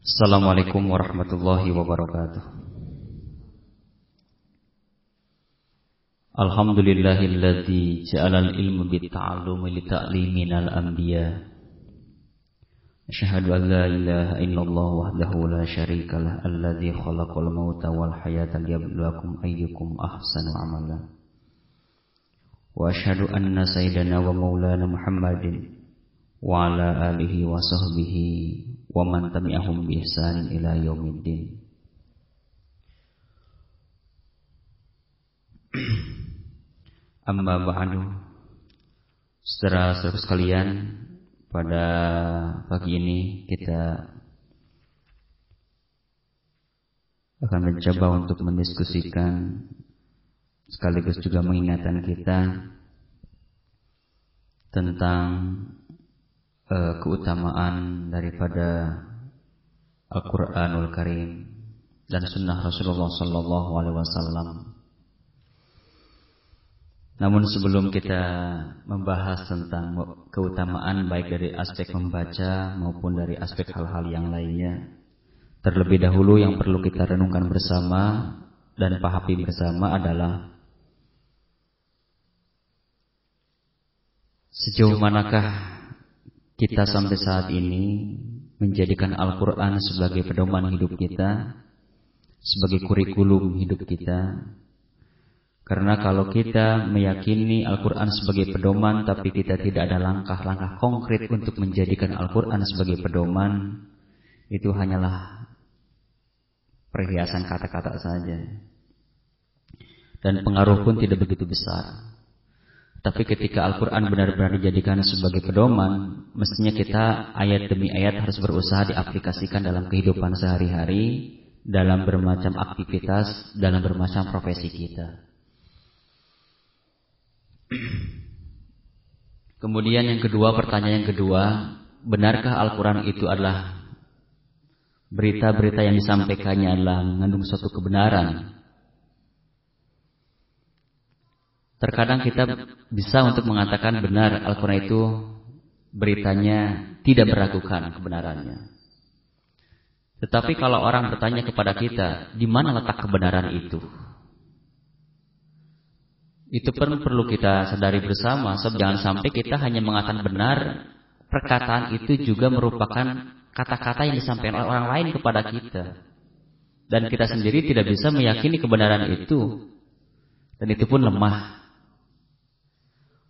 Assalamualaikum warahmatullahi wabarakatuh. Alhamdulillahilladzi ja'alal ilma bitta'allumi lita'liminal anbiya. Asyhadu an la ilaha illallah wahdahu la syarikalah alladzi khalaqal mauta wal hayata liyabluwakum ayyukum ahsanu amala. Wa asyhadu anna sayyidana wa maulana Muhammadin wa ala alihi wa sahbihi wa man tabi'ahum bi ihsanin ila yaumiddin. Amma ba'du. Saudara-saudara sekalian, pada pagi ini kita akan mencoba untuk mendiskusikan sekaligus juga mengingatkan kita tentang keutamaan daripada Al-Quranul Karim dan Sunnah Rasulullah Sallallahu Alaihi Wasallam. Namun sebelum kita membahas tentang keutamaan baik dari aspek membaca maupun dari aspek hal-hal yang lainnya, terlebih dahulu yang perlu kita renungkan bersama dan pahami bersama adalah sejauh manakah kita sampai saat ini menjadikan Al-Quran sebagai pedoman hidup kita, sebagai kurikulum hidup kita. Karena kalau kita meyakini Al-Quran sebagai pedoman, tapi kita tidak ada langkah-langkah konkret untuk menjadikan Al-Quran sebagai pedoman, itu hanyalah perhiasan kata-kata saja. Dan pengaruh pun tidak begitu besar. Tapi ketika Al-Quran benar-benar dijadikan sebagai pedoman, mestinya kita ayat demi ayat harus berusaha diaplikasikan dalam kehidupan sehari-hari, dalam bermacam aktivitas, dalam bermacam profesi kita. Kemudian yang kedua, pertanyaan yang kedua, benarkah Al-Quran itu adalah berita-berita yang disampaikannya adalah mengandung suatu kebenaran? Terkadang kita bisa untuk mengatakan benar Al-Quran itu beritanya tidak meragukan kebenarannya. Tetapi kalau orang bertanya kepada kita, di mana letak kebenaran itu? Itu perlu kita sadari bersama, sebab jangan sampai kita hanya mengatakan benar, perkataan itu juga merupakan kata-kata yang disampaikan oleh orang lain kepada kita. Dan kita sendiri tidak bisa meyakini kebenaran itu. Dan itu pun lemah.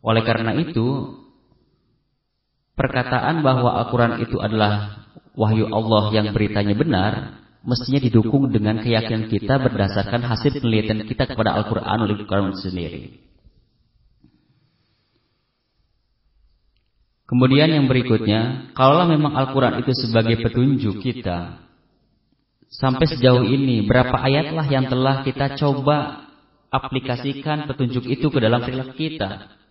Oleh karena itu, perkataan bahwa Al-Quran itu adalah wahyu Allah yang beritanya benar, mestinya didukung dengan keyakinan kita berdasarkan hasil penelitian kita kepada Al-Quranul Karim sendiri. Kemudian yang berikutnya, kalau memang Al-Quran itu sebagai petunjuk kita, sampai sejauh ini berapa ayatlah yang telah kita coba aplikasikan petunjuk itu ke dalam perilaku kita,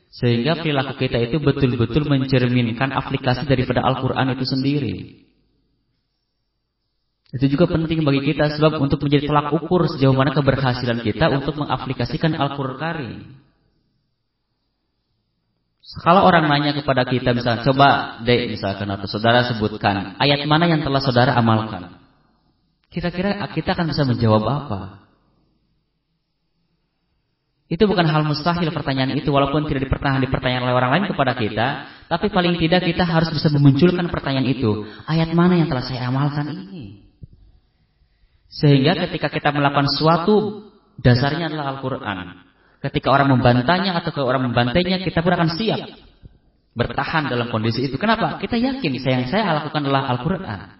sehingga perilaku kita itu betul-betul mencerminkan aplikasi daripada Al-Quran itu sendiri. Itu juga penting bagi kita, sebab untuk menjadi tolak ukur sejauh mana keberhasilan kita untuk mengaplikasikan Al-Quran Karim. Kalau orang nanya kepada kita, misalnya, coba dek misalkan atau saudara sebutkan ayat mana yang telah saudara amalkan, kira-kira kita akan bisa menjawab apa? Itu bukan hal mustahil pertanyaan itu, walaupun tidak dipertanyakan oleh orang lain kepada kita, tapi paling tidak kita harus bisa memunculkan pertanyaan itu. Ayat mana yang telah saya amalkan ini? Sehingga ketika kita melakukan sesuatu, dasarnya adalah Al-Quran. Ketika orang membantahnya atau orang membantainya, kita pun akan siap bertahan dalam kondisi itu. Kenapa? Kita yakin yang saya lakukan adalah Al-Quran.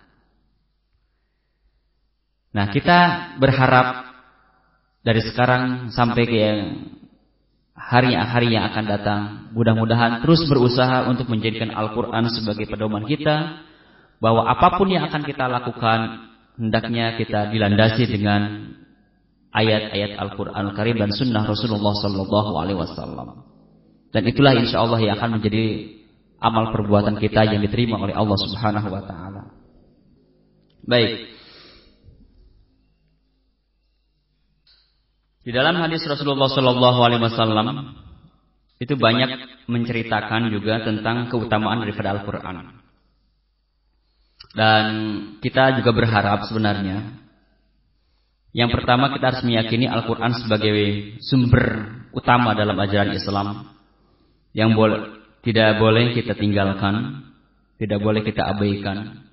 Nah, kita berharap dari sekarang sampai ke hari yang akan datang, mudah-mudahan terus berusaha untuk menjadikan Al-Quran sebagai pedoman kita, bahwa apapun yang akan kita lakukan, hendaknya kita dilandasi dengan ayat-ayat Al-Quran Karim dan Sunnah Rasulullah Sallallahu Alaihi Wasallam. Dan itulah insya Allah yang akan menjadi amal perbuatan kita yang diterima oleh Allah Subhanahu Wa Taala. Baik. Di dalam hadis Rasulullah Sallallahu Alaihi Wasallam itu banyak menceritakan juga tentang keutamaan daripada Al-Quran. Dan kita juga berharap sebenarnya, yang pertama kita harus meyakini Al-Quran sebagai sumber utama dalam ajaran Islam, yang tidak boleh kita tinggalkan, tidak boleh kita abaikan.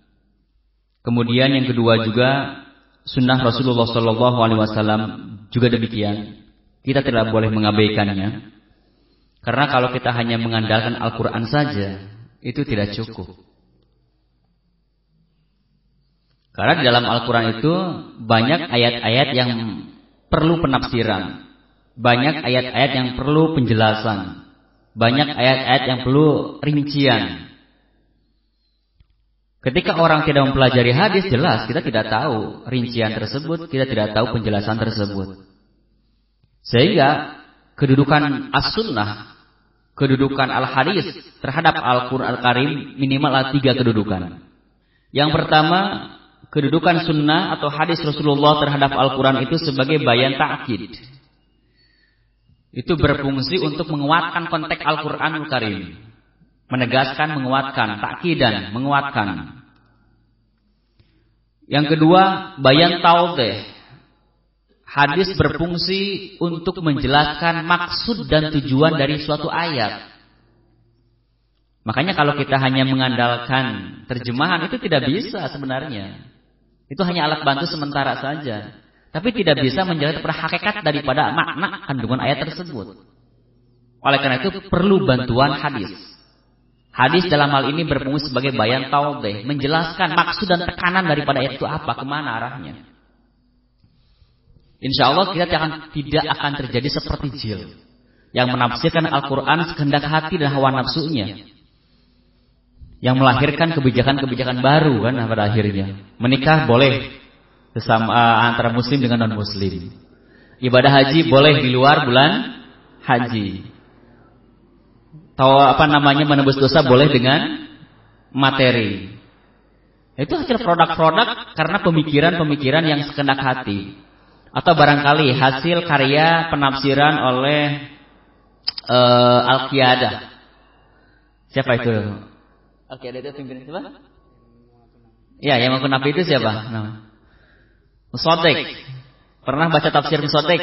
Kemudian yang kedua juga sunnah Rasulullah SAW juga demikian, kita tidak boleh mengabaikannya. Karena kalau kita hanya mengandalkan Al-Quran saja, itu tidak cukup. Karena di dalam Al-Quran itu banyak ayat-ayat yang perlu penafsiran, banyak ayat-ayat yang perlu penjelasan, banyak ayat-ayat yang perlu rincian. Ketika orang tidak mempelajari hadis, jelas kita tidak tahu rincian tersebut, kita tidak tahu penjelasan tersebut. Sehingga kedudukan as-sunnah, kedudukan al-hadis terhadap Al-Quran Al-Karim minimal ada 3 kedudukan. Yang pertama, kedudukan sunnah atau hadis Rasulullah terhadap Al-Quran itu sebagai bayan ta'kid. Itu berfungsi untuk menguatkan konteks Al-Quranul Karim. Menegaskan, menguatkan, ta'kidan, menguatkan. Yang kedua, bayan taudih. Hadis berfungsi untuk menjelaskan maksud dan tujuan dari suatu ayat. Makanya kalau kita hanya mengandalkan terjemahan itu tidak bisa sebenarnya. Itu hanya alat bantu sementara saja, tapi tidak bisa menjelaskan hakikat daripada makna kandungan ayat tersebut. Oleh karena itu perlu bantuan hadis. Hadis dalam hal ini berfungsi sebagai bayan taudih, menjelaskan maksud dan tekanan daripada ayat itu apa, kemana arahnya. Insya Allah kita tidak akan terjadi seperti jil yang menafsirkan Al-Quran sekehendak hati dan hawa nafsunya, yang melahirkan kebijakan-kebijakan baru kan pada akhirnya. Menikah boleh sesama antara muslim dengan non-muslim. Ibadah haji boleh di luar bulan haji. Menebus dosa boleh dengan materi. Itu hasil produk-produk karena pemikiran-pemikiran yang sekehendak hati. Atau barangkali hasil karya penafsiran oleh Al-Qiyadah. Siapa itu? Al-Qiyadah itu pimpinan siapa? Ya, yang mengaku nabi itu siapa? Musaddiq. Pernah baca tafsir Musaddiq?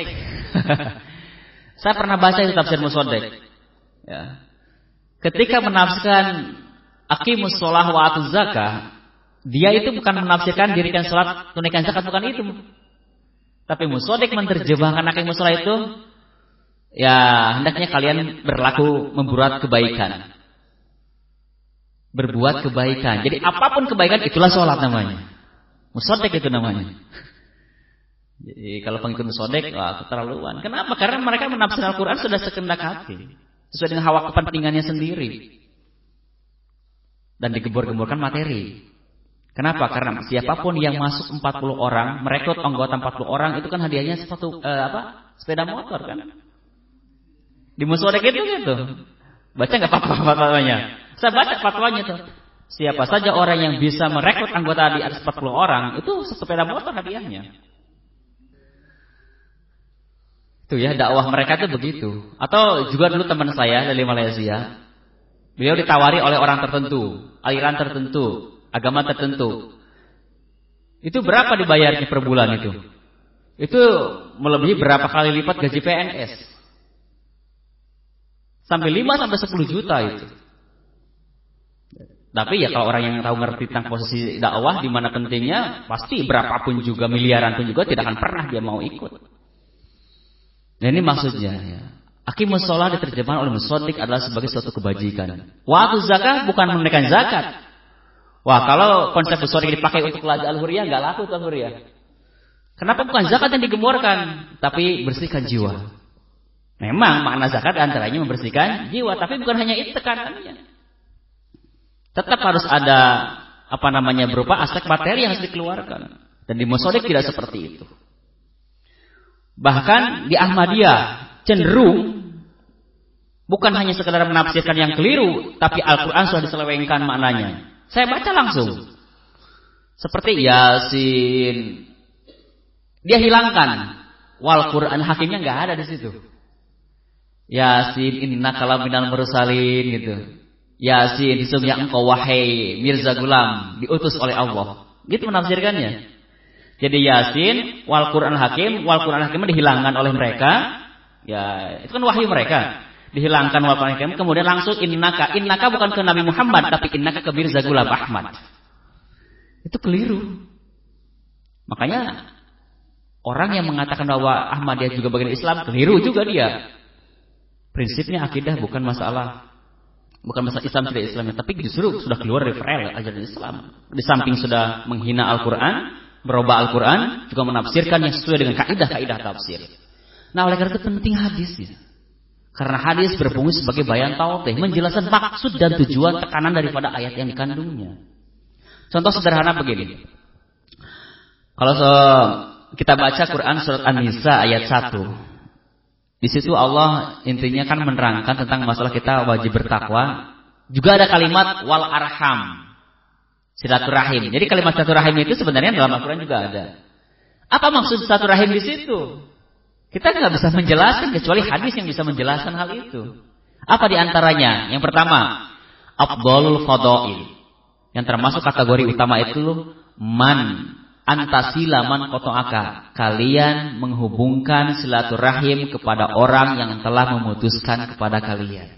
Saya pernah baca itu tafsir Musaddiq. Ya. Ketika menafsirkan aqimus shalah wa atuz zakah, dia itu bukan menafsirkan dirikan salat, tunaikan zakat, bukan itu. Tapi Musaddiq menerjemahkan aqimus shalah itu, ya hendaknya kalian berlaku membuat kebaikan. Berbuat kebaikan. Jadi apapun kebaikan itulah sholat namanya. Musaddiq itu namanya. Jadi kalau pengikut Musaddiq, wah keterlaluan. Kenapa? Karena mereka menafsir Al-Quran sudah sekehendak hati, sesuai dengan hawa kepentingannya sendiri, dan digebor-geborkan materi. Kenapa? Karena siapapun yang masuk 40 orang, merekrut anggota 40 orang, itu kan hadiahnya sepeda motor kan. Di Musaddiq itu gitu. Baca nggak fatwanya? Saya baca fatwanya tuh. Siapa saja orang yang bisa merekrut anggota di atas 40 orang, itu sepeda motor hadiahnya. Itu ya, dakwah mereka tuh begitu. Atau juga dulu teman saya dari Malaysia, beliau ditawari oleh orang tertentu, aliran tertentu, agama tertentu. Itu berapa dibayarnya per bulan itu? Itu melebihi berapa kali lipat gaji PNS. Sampai 5-10 juta itu. Tapi ya kalau orang yang tahu ngerti tentang posisi dakwah di mana pentingnya, pasti berapapun juga, miliaran pun juga tidak akan pernah dia mau ikut. Nah ini maksudnya ya. Aqimus shalah diterjemahkan oleh Musaddiq adalah sebagai suatu kebajikan. Wa atuz zakah bukan menunaikan zakat. Wah, kalau konsep Musaddiq dipakai untuk al-huriyah enggak laku tuh al-huriyah. Kenapa bukan zakat yang digemborkan, tapi bersihkan jiwa? Memang makna zakat antaranya membersihkan jiwa, tapi bukan hanya itu tekanannya. Tetap harus ada berupa aspek materi yang harus dikeluarkan. Dan di Musaddiq tidak seperti itu. Bahkan di Ahmadiyah cenderung bukan hanya sekedar menafsirkan yang keliru, tapi Al-Quran sudah diselewengkan maknanya. Saya baca langsung. Seperti Yasin, dia hilangkan wal Quran hakimnya nggak ada di situ. Yasin innaka laminal mursalin gitu. Yasin, sesungguhnya engkau wahai Mirza Gulam diutus oleh Allah. Gitu menafsirkannya. Jadi Yasin, wal Qur'an Hakim dihilangkan oleh mereka. Ya, itu kan wahyu mereka. Dihilangkan wal Qur'an Hakim, kemudian langsung innaka bukan ke Nabi Muhammad, tapi innaka ke Mirza Gulam Ahmad. Itu keliru. Makanya orang yang mengatakan bahwa Ahmadiyah juga bagian Islam, keliru juga dia. Prinsipnya akidah bukan masalah Islam tidak Islamnya, tapi justru sudah keluar dari rel ajaran Islam. Di samping sudah menghina Al-Quran, merubah Al-Quran, juga menafsirkan yang sesuai dengan kaidah-kaidah tafsir. Nah, oleh karena itu penting hadisnya. Karena hadis berfungsi sebagai bayan tautih, menjelaskan maksud dan tujuan tekanan daripada ayat yang dikandungnya. Contoh sederhana begini. Kalau kita baca Quran surat An-Nisa ayat 1. Di situ Allah intinya kan menerangkan tentang masalah kita wajib bertakwa. Juga ada kalimat wal arham, silaturahim. Jadi kalimat silaturahim itu sebenarnya dalam Al-Quran juga ada. Apa maksud silaturahim di situ? Kita nggak bisa menjelaskan kecuali hadis yang bisa menjelaskan hal itu. Apa di antaranya? Yang pertama, afdhalul fadail. Yang termasuk kategori utama itu man antasilaman kotoaka. Kalian menghubungkan silaturahim kepada orang yang telah memutuskan kepada kalian.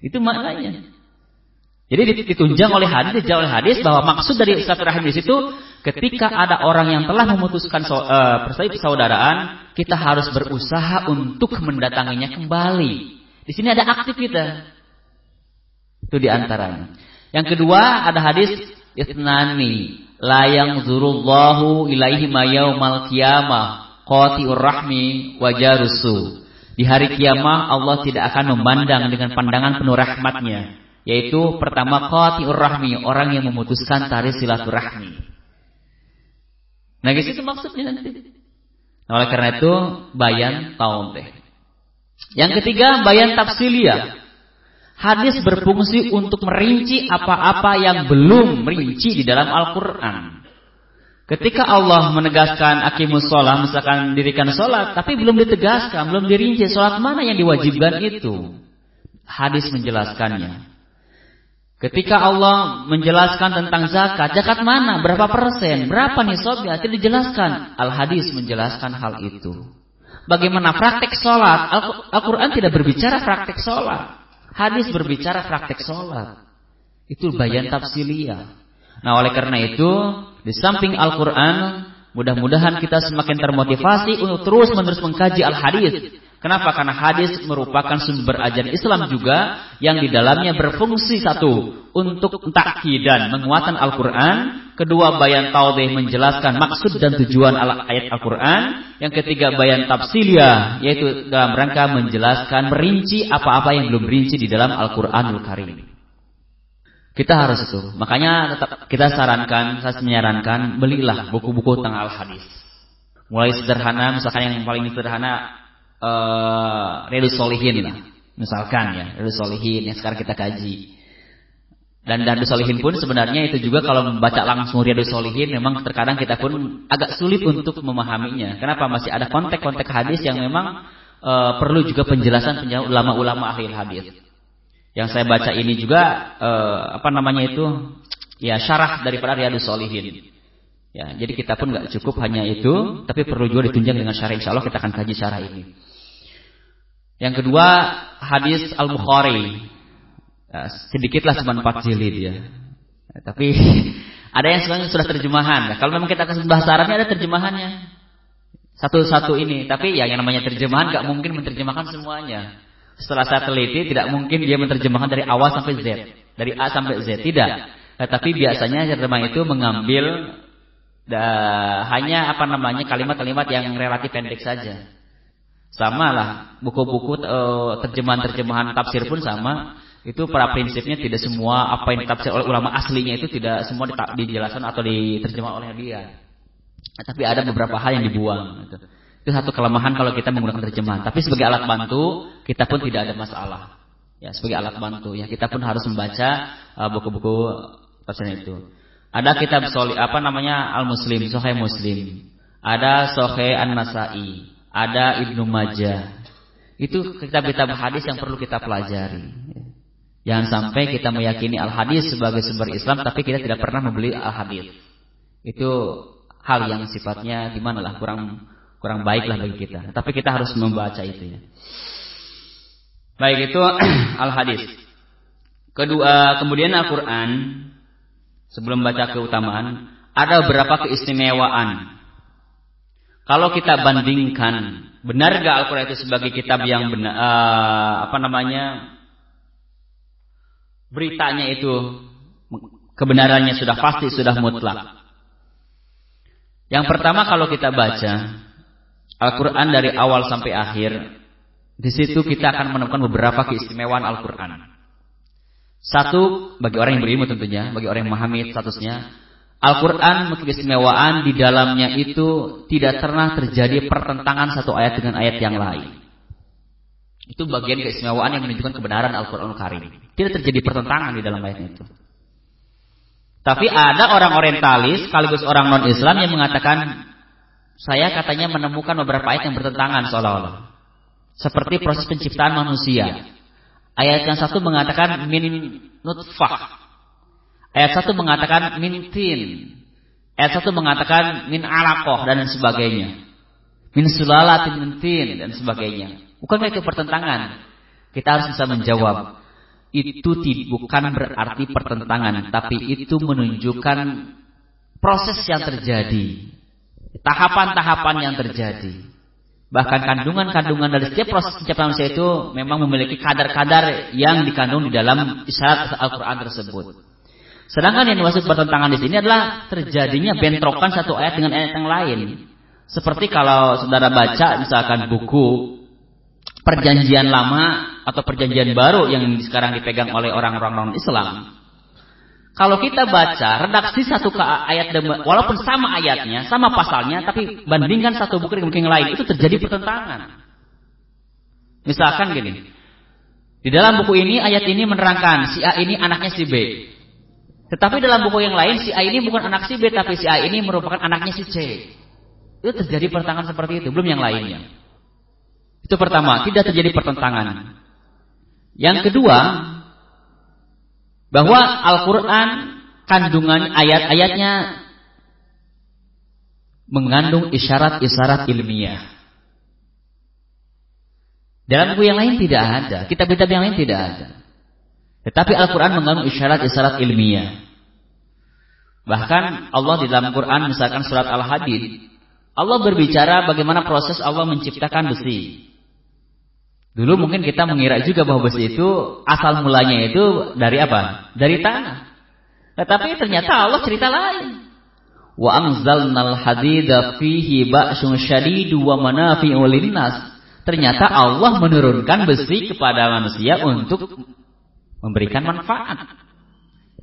Itu maknanya. Jadi ditunjang oleh hadis bahwa maksud dari silaturahim di situ, ketika ada orang yang telah memutuskan persaudaraan, kita harus berusaha untuk mendatanginya kembali. Di sini ada aktif kita. Itu di antaranya. Yang kedua ada hadis itnani la yanzurullahu ilaihi yaumal qiyamah qati'ur rahmi wa jarusu. Di hari kiamah Allah tidak akan memandang dengan pandangan penuh rahmatnya, yaitu pertama qati'ur rahmi, orang yang memutuskan tali silaturahmi. Nah, itu maksudnya nanti. Nah, oleh karena itu bayan tautih. Yang ketiga bayan tafsiliyah. Hadis berfungsi untuk merinci apa-apa yang belum merinci di dalam Al-Quran. Ketika Allah menegaskan aqimus sholat, misalkan dirikan sholat, tapi belum ditegaskan, belum dirinci sholat mana yang diwajibkan itu. Hadis menjelaskannya. Ketika Allah menjelaskan tentang zakat mana, berapa persen, berapa nisabnya, tidak dijelaskan. Al-Hadis menjelaskan hal itu. Bagaimana praktek sholat, Al-Quran tidak berbicara praktek sholat. Hadis berbicara praktek sholat. Itu bayan tafsiliyah. Nah, oleh karena itu, di samping Al-Quran, mudah-mudahan kita semakin termotivasi untuk terus-menerus mengkaji Al-Hadis. Kenapa? Karena hadis merupakan sumber ajaran Islam juga, yang di dalamnya berfungsi satu, untuk takidan, menguatkan Al-Quran. Kedua, bayan taudih, menjelaskan maksud dan tujuan ayat Al-Quran. Yang ketiga, bayan tafsiliyah, yaitu dalam rangka menjelaskan, merinci apa-apa yang belum merinci di dalam Al-Quranul Karim. Kita harus itu. Makanya tetap kita saya menyarankan, belilah buku-buku tentang Al-Hadis. Mulai sederhana, misalkan yang paling sederhana, Riyadhus Shalihin lah, misalkan ya, Riyadhus Shalihin yang sekarang kita kaji. Dan Riyadhus Shalihin pun sebenarnya itu juga kalau membaca langsung Riyadhus Shalihin memang terkadang kita pun agak sulit untuk memahaminya. Kenapa? Masih ada konteks-konteks hadis yang memang perlu juga penjelasan ulama-ulama ahli hadis. Yang saya baca ini juga syarah daripada Riyadhus Shalihin. Ya, jadi kita pun nggak cukup hanya itu, tapi perlu juga ditunjang dengan syarah. Insyaallah kita akan kaji syarah ini. Yang kedua, hadis Al-Bukhari. Ya, sedikitlah cuma 4 jilid ya. Tapi ada yang sebenarnya sudah terjemahan. Nah, kalau memang kita kasih bahasa Arabnya ada terjemahannya. Satu-satu ini, tapi ya yang namanya terjemahan nggak mungkin menerjemahkan semuanya. Setelah saya teliti, tidak mungkin dia menerjemahkan dari awal sampai Z, dari A sampai Z, tidak. Tapi biasanya terjemah itu mengambil hanya kalimat-kalimat yang relatif pendek saja. Sama lah buku-buku terjemahan tafsir pun sama. Itu pada prinsipnya tidak semua apa yang ditafsir oleh ulama aslinya itu tidak semua dijelaskan atau diterjemah oleh dia. Tapi ada beberapa hal yang dibuang. Itu satu kelemahan kalau kita menggunakan terjemahan. Tapi sebagai alat bantu kita pun tidak ada masalah. Ya, sebagai alat bantu ya kita pun harus membaca buku-buku tafsir itu. Ada kitab Al-Muslim, Sahih Muslim. Ada Sahih An-Nasa'i, ada Ibnu Majah. Itu kitab-kitab hadis yang perlu kita pelajari. Jangan sampai kita meyakini al-hadis sebagai sumber Islam tapi kita tidak pernah membeli al-hadis. Itu hal yang sifatnya gimana lah, kurang baik lah bagi kita. Tapi kita harus membaca itu ya. Baik, itu al-hadis. Kedua, kemudian Al-Quran. Sebelum baca keutamaan, ada beberapa keistimewaan. Kalau kita bandingkan, benar gak Al-Quran itu sebagai kitab yang benar, beritanya itu kebenarannya sudah pasti, sudah mutlak. Yang pertama, kalau kita baca Al-Quran dari awal sampai akhir, di situ kita akan menemukan beberapa keistimewaan Al-Quran. Satu, bagi orang yang berilmu tentunya, bagi orang yang memahami statusnya, Al-Quran memiliki keistimewaan di dalamnya itu tidak pernah terjadi pertentangan satu ayat dengan ayat yang lain. Itu bagian keistimewaan yang menunjukkan kebenaran Al-Quranul Karim. Tidak terjadi pertentangan di dalam ayat itu. Tapi ada orang orientalis sekaligus orang non-Islam yang mengatakan, saya katanya menemukan beberapa ayat yang bertentangan seolah-olah. Seperti proses penciptaan manusia. Ayat yang satu mengatakan min nutfah. Ayat satu mengatakan min tin. Ayat satu mengatakan min alaqah dan sebagainya. Min sulalatin min tin dan sebagainya. Bukankah itu pertentangan? Kita harus bisa menjawab. Itu bukan berarti pertentangan, tapi itu menunjukkan proses yang terjadi. Tahapan-tahapan yang terjadi. Bahkan kandungan-kandungan dari setiap proses penciptaan manusia itu memang memiliki kadar-kadar yang dikandung di dalam isyarat Al-Quran tersebut. Sedangkan yang dimaksud pertentangan di sini adalah terjadinya bentrokan satu ayat dengan ayat yang lain. Seperti kalau saudara baca misalkan buku Perjanjian Lama atau Perjanjian Baru yang sekarang dipegang oleh orang-orang non-Islam. Kalau kita baca redaksi satu ayat, walaupun sama ayatnya, sama pasalnya, tapi bandingkan satu buku dengan buku yang lain, itu terjadi pertentangan. Misalkan gini, di dalam buku ini ayat ini menerangkan si A ini anaknya si B. Tetapi dalam buku yang lain si A ini bukan anak si B, tapi si A ini merupakan anaknya si C. Itu terjadi pertentangan seperti itu, belum yang lainnya. Itu pertama, tidak terjadi pertentangan. Yang kedua, bahwa Al-Quran kandungan ayat-ayatnya mengandung isyarat-isyarat ilmiah. Dalam buku yang lain tidak ada, kitab-kitab yang lain tidak ada. Tetapi Al-Quran mengandung isyarat-isyarat ilmiah. Bahkan Allah di dalam Quran, misalkan surat Al-Hadid, Allah berbicara bagaimana proses Allah menciptakan besi. Dulu mungkin kita mengira juga bahwa besi itu asal mulanya itu dari apa? Dari tanah. Tetapi ternyata Allah cerita lain. Wa anzalnal hadida fihi ba'sun syadidu wa manafi'u linnas. Ternyata Allah menurunkan besi kepada manusia untuk memberikan manfaat.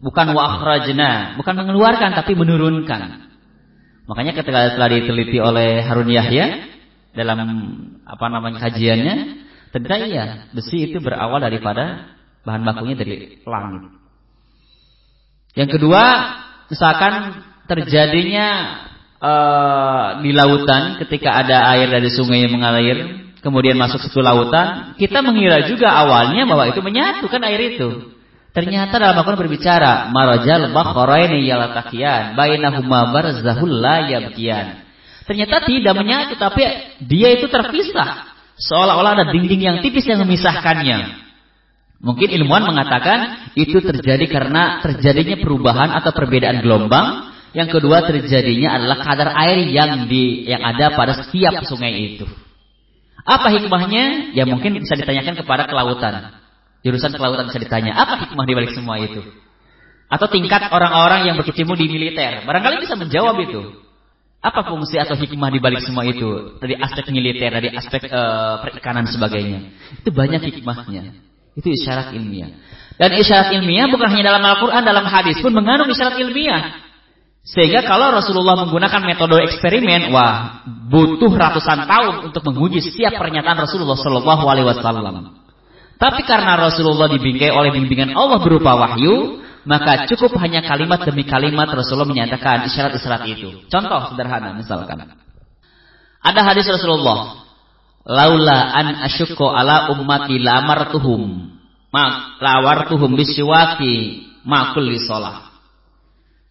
Bukan wa akhrajna, bukan mengeluarkan tapi menurunkan. Makanya ketika telah diteliti oleh Harun Yahya dalam kajiannya, ternyata iya, besi itu berawal daripada bahan bakunya dari langit. Yang kedua, misalkan terjadinya di lautan ketika ada air dari sungai yang mengalir, kemudian masuk ke lautan, kita mengira juga awalnya bahwa itu menyatu kan air itu. Ternyata dalam Al-Quran berbicara, marajal bakharaini yaltaqiyan, bainahuma barzahul la yabqiyan. Ternyata tidak menyatu, tapi dia itu terpisah. Seolah-olah ada dinding yang tipis yang memisahkannya. Mungkin ilmuwan mengatakan itu terjadi karena terjadinya perubahan atau perbedaan gelombang. Yang kedua terjadinya adalah kadar air yang ada pada setiap sungai itu. Apa hikmahnya? Ya mungkin bisa ditanyakan kepada kelautan. Jurusan kelautan bisa ditanya, apa hikmah di balik semua itu? Atau tingkat orang-orang yang berkecimpung di militer. Barangkali bisa menjawab itu. Apa fungsi atau hikmah di balik semua itu? Dari aspek militer, dari aspek perikanan dan sebagainya. Itu banyak hikmahnya. Itu isyarat ilmiah. Dan isyarat ilmiah bukan hanya dalam Al-Quran, dalam hadis pun mengandung isyarat ilmiah. Sehingga kalau Rasulullah menggunakan metode eksperimen, wah, butuh ratusan tahun untuk menguji setiap pernyataan Rasulullah SAW. Tapi karena Rasulullah dibingkai oleh bimbingan Allah berupa wahyu, maka cukup hanya kalimat demi kalimat Rasulullah menyatakan isyarat-isyarat itu. Contoh sederhana misalkan. Ada hadis Rasulullah, laula an asyukku ala ummati la amartuhum lawartuhum bisiwaki ma kulli shalah.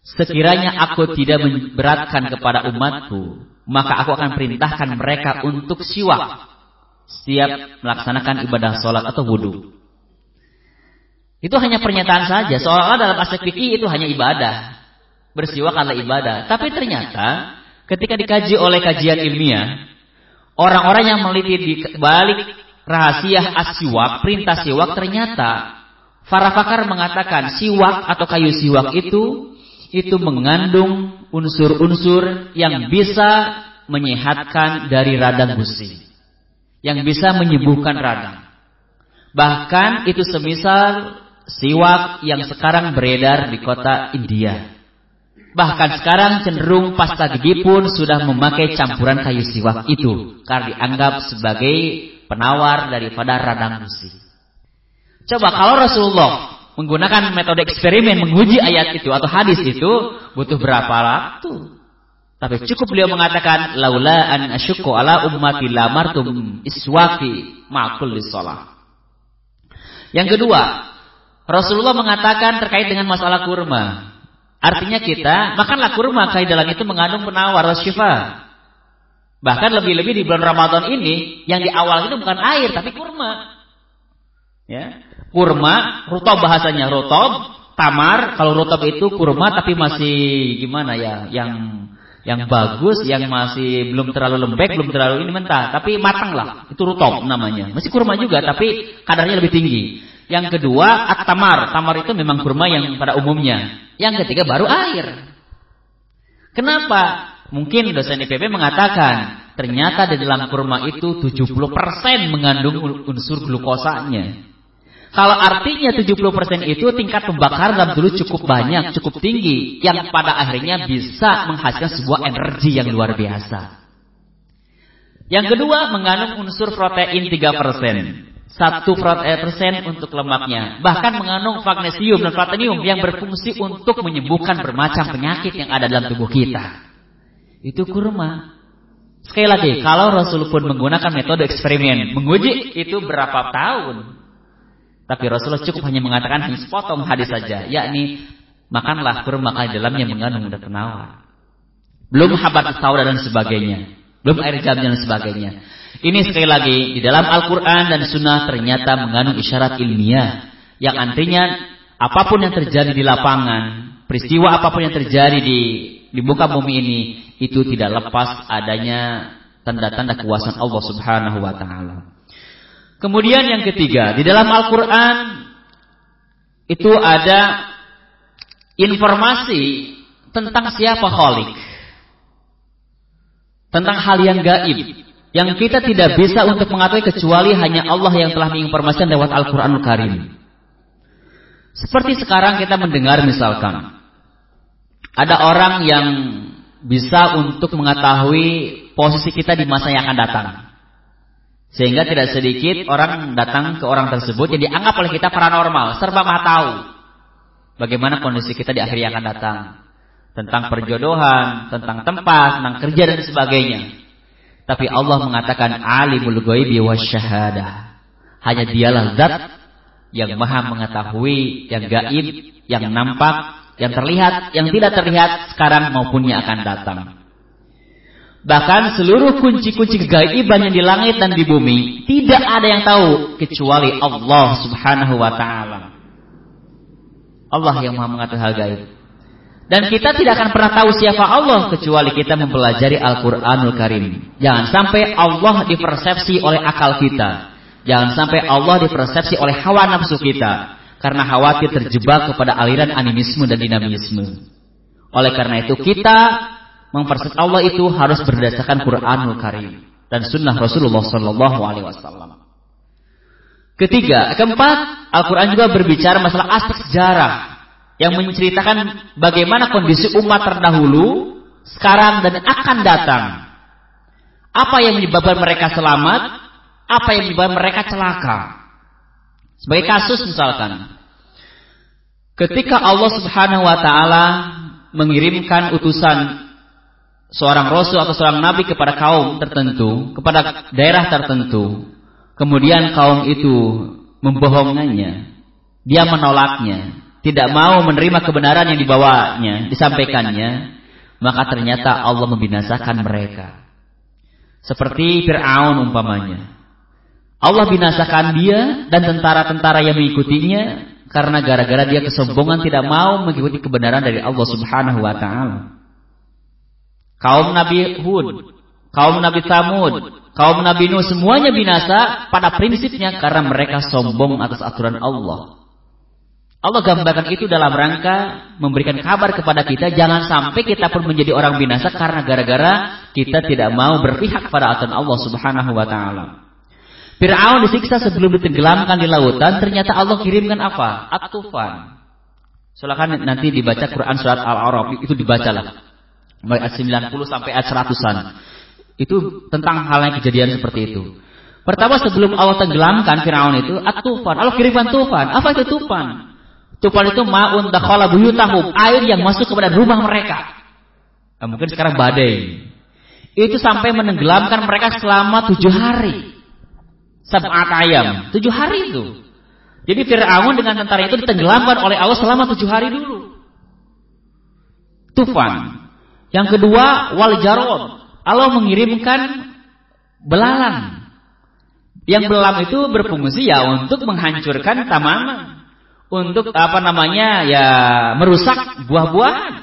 Sekiranya aku tidak memberatkan kepada umatku, maka aku akan perintahkan mereka untuk siwak setiap melaksanakan ibadah salat atau wudu. Itu hanya pernyataan saja, seolah-olah dalam aspek fikih itu hanya ibadah. Bersiwak adalah ibadah. Tapi ternyata ketika dikaji oleh kajian ilmiah, orang-orang yang meneliti di balik rahasia as-siwak, perintah siwak, ternyata para pakar mengatakan siwak atau kayu siwak itu mengandung unsur-unsur yang bisa menyehatkan dari radang gusi, yang bisa menyembuhkan radang. Bahkan itu semisal siwak yang sekarang beredar di kota India. Bahkan sekarang cenderung pasta gigi pun sudah memakai campuran kayu siwak itu, karena dianggap sebagai penawar daripada radang gusi. Coba kalau Rasulullah menggunakan metode eksperimen menguji ayat itu atau hadis itu, butuh berapa waktu? Tapi cukup beliau mengatakan, laula an asyukku ala ummati lamartum iswaki ma kulli shalah. Yang kedua, Rasulullah mengatakan terkait dengan masalah kurma. Artinya kita makanlah kurma, karena dalam itu mengandung penawar syifa. Bahkan lebih-lebih di bulan Ramadan ini, yang di awal itu bukan air tapi kurma. Ya, kurma, rutob bahasanya, rutob, tamar. Kalau rutob itu kurma tapi masih gimana ya, yang bagus, yang masih belum terlalu lembek, belum terlalu ini mentah, tapi matang lah. Itu rutob namanya. Masih kurma juga tapi kadarnya lebih tinggi. Yang kedua, at-tamar. Tamar itu memang kurma yang pada umumnya. Yang ketiga baru air. Kenapa? Mungkin dosen IPB mengatakan ternyata di dalam kurma itu 70% mengandung unsur glukosanya. Kalau artinya 70% itu tingkat pembakaran dalam tubuh cukup banyak, cukup tinggi, yang pada akhirnya bisa menghasilkan sebuah energi yang luar biasa. Yang kedua, mengandung unsur protein 3%. 1% untuk lemaknya. Bahkan mengandung magnesium dan platinum yang berfungsi untuk menyembuhkan bermacam penyakit yang ada dalam tubuh kita. Itu kurma. Sekali lagi, kalau Rasul pun menggunakan metode eksperimen, menguji itu berapa tahun. Tapi Rasulullah cukup hanya mengatakan hanya sepotong hadis saja, yakni makanlah kurma karena dalamnya mengandung zat penawar. Belum habat sauda dan sebagainya, belum air jam dan sebagainya. Ini sekali lagi di dalam Al-Quran dan Sunnah ternyata mengandung isyarat ilmiah yang artinya apapun yang terjadi di lapangan, peristiwa apapun yang terjadi di muka bumi ini, itu tidak lepas adanya tanda-tanda kuasa Allah Subhanahu wa taala. Kemudian yang ketiga, di dalam Al-Quran itu ada informasi tentang siapa Khalik, tentang hal yang gaib, yang kita tidak bisa untuk mengetahui kecuali hanya Allah yang telah menginformasikan lewat Al-Quranul Karim. Seperti sekarang kita mendengar misalkan ada orang yang bisa untuk mengetahui posisi kita di masa yang akan datang. Sehingga tidak sedikit orang datang ke orang tersebut yang dianggap oleh kita paranormal, serba maha tahu bagaimana kondisi kita di akhir yang akan datang, tentang perjodohan, tentang tempat, tentang kerja dan sebagainya. Tapi Allah mengatakan alimul ghaibi wasyahadah. Hanya dialah zat yang maha mengetahui yang gaib, yang nampak, yang terlihat, yang tidak terlihat sekarang maupun yang akan datang. Bahkan seluruh kunci-kunci kegaiban yang di langit dan di bumi tidak ada yang tahu kecuali Allah Subhanahu wa taala. Allah yang maha mengetahui hal gaib. Dan kita tidak akan pernah tahu siapa Allah kecuali kita mempelajari Al-Quranul Karim. Jangan sampai Allah dipersepsi oleh akal kita. Jangan sampai Allah dipersepsi oleh hawa nafsu kita. Karena khawatir terjebak kepada aliran animisme dan dinamisme. Oleh karena itu kita mempersepsi Allah itu harus berdasarkan Quranul Karim dan sunnah Rasulullah SAW. Ketiga, keempat, Al-Quran juga berbicara masalah aspek sejarah yang menceritakan bagaimana kondisi umat terdahulu, sekarang dan akan datang. Apa yang menyebabkan mereka selamat, apa yang menyebabkan mereka celaka. Sebagai kasus misalkan, ketika Allah Subhanahu wa taala mengirimkan utusan seorang rasul atau seorang nabi kepada kaum tertentu, kepada daerah tertentu, kemudian kaum itu membohongannya, dia menolaknya, tidak mau menerima kebenaran yang dibawanya, disampaikannya, maka ternyata Allah membinasakan mereka. Seperti Fir'aun umpamanya. Allah binasakan dia dan tentara-tentara yang mengikutinya karena gara-gara dia kesombongan tidak mau mengikuti kebenaran dari Allah Subhanahu wa taala. Kaum Nabi Hud, kaum Nabi Tsamud, kaum Nabi Nuh semuanya binasa pada prinsipnya karena mereka sombong atas aturan Allah. Allah gambarkan itu dalam rangka memberikan kabar kepada kita jangan sampai kita pun menjadi orang binasa karena gara-gara kita tidak mau berpihak pada aturan Allah Subhanahu wa taala. Fir'aun disiksa sebelum ditenggelamkan di lautan, ternyata Allah kirimkan apa? At-Tufan. Silakan nanti dibaca Quran surat Al-A'raf, itu dibacalah. Mulai ayat 90 sampai ayat 100-an. Itu tentang hal yang kejadian seperti itu. Pertama sebelum Allah tenggelamkan Fir'aun itu At-Tufan. Allah kirimkan tufan. Apa itu tufan? Tufan itu ma'un dakhala buyutahum, air yang masuk kepada rumah mereka. Nah, mungkin sekarang badai. Itu sampai menenggelamkan mereka selama 7 hari. Sab'at ayam, 7 hari itu. Jadi Fir'aun dengan tentara itu ditenggelamkan oleh Allah selama 7 hari dulu. Tufan. Yang kedua, wal jarod. Allah mengirimkan belalang. Yang belalang itu berfungsi ya untuk menghancurkan tanaman, untuk merusak buah-buahan.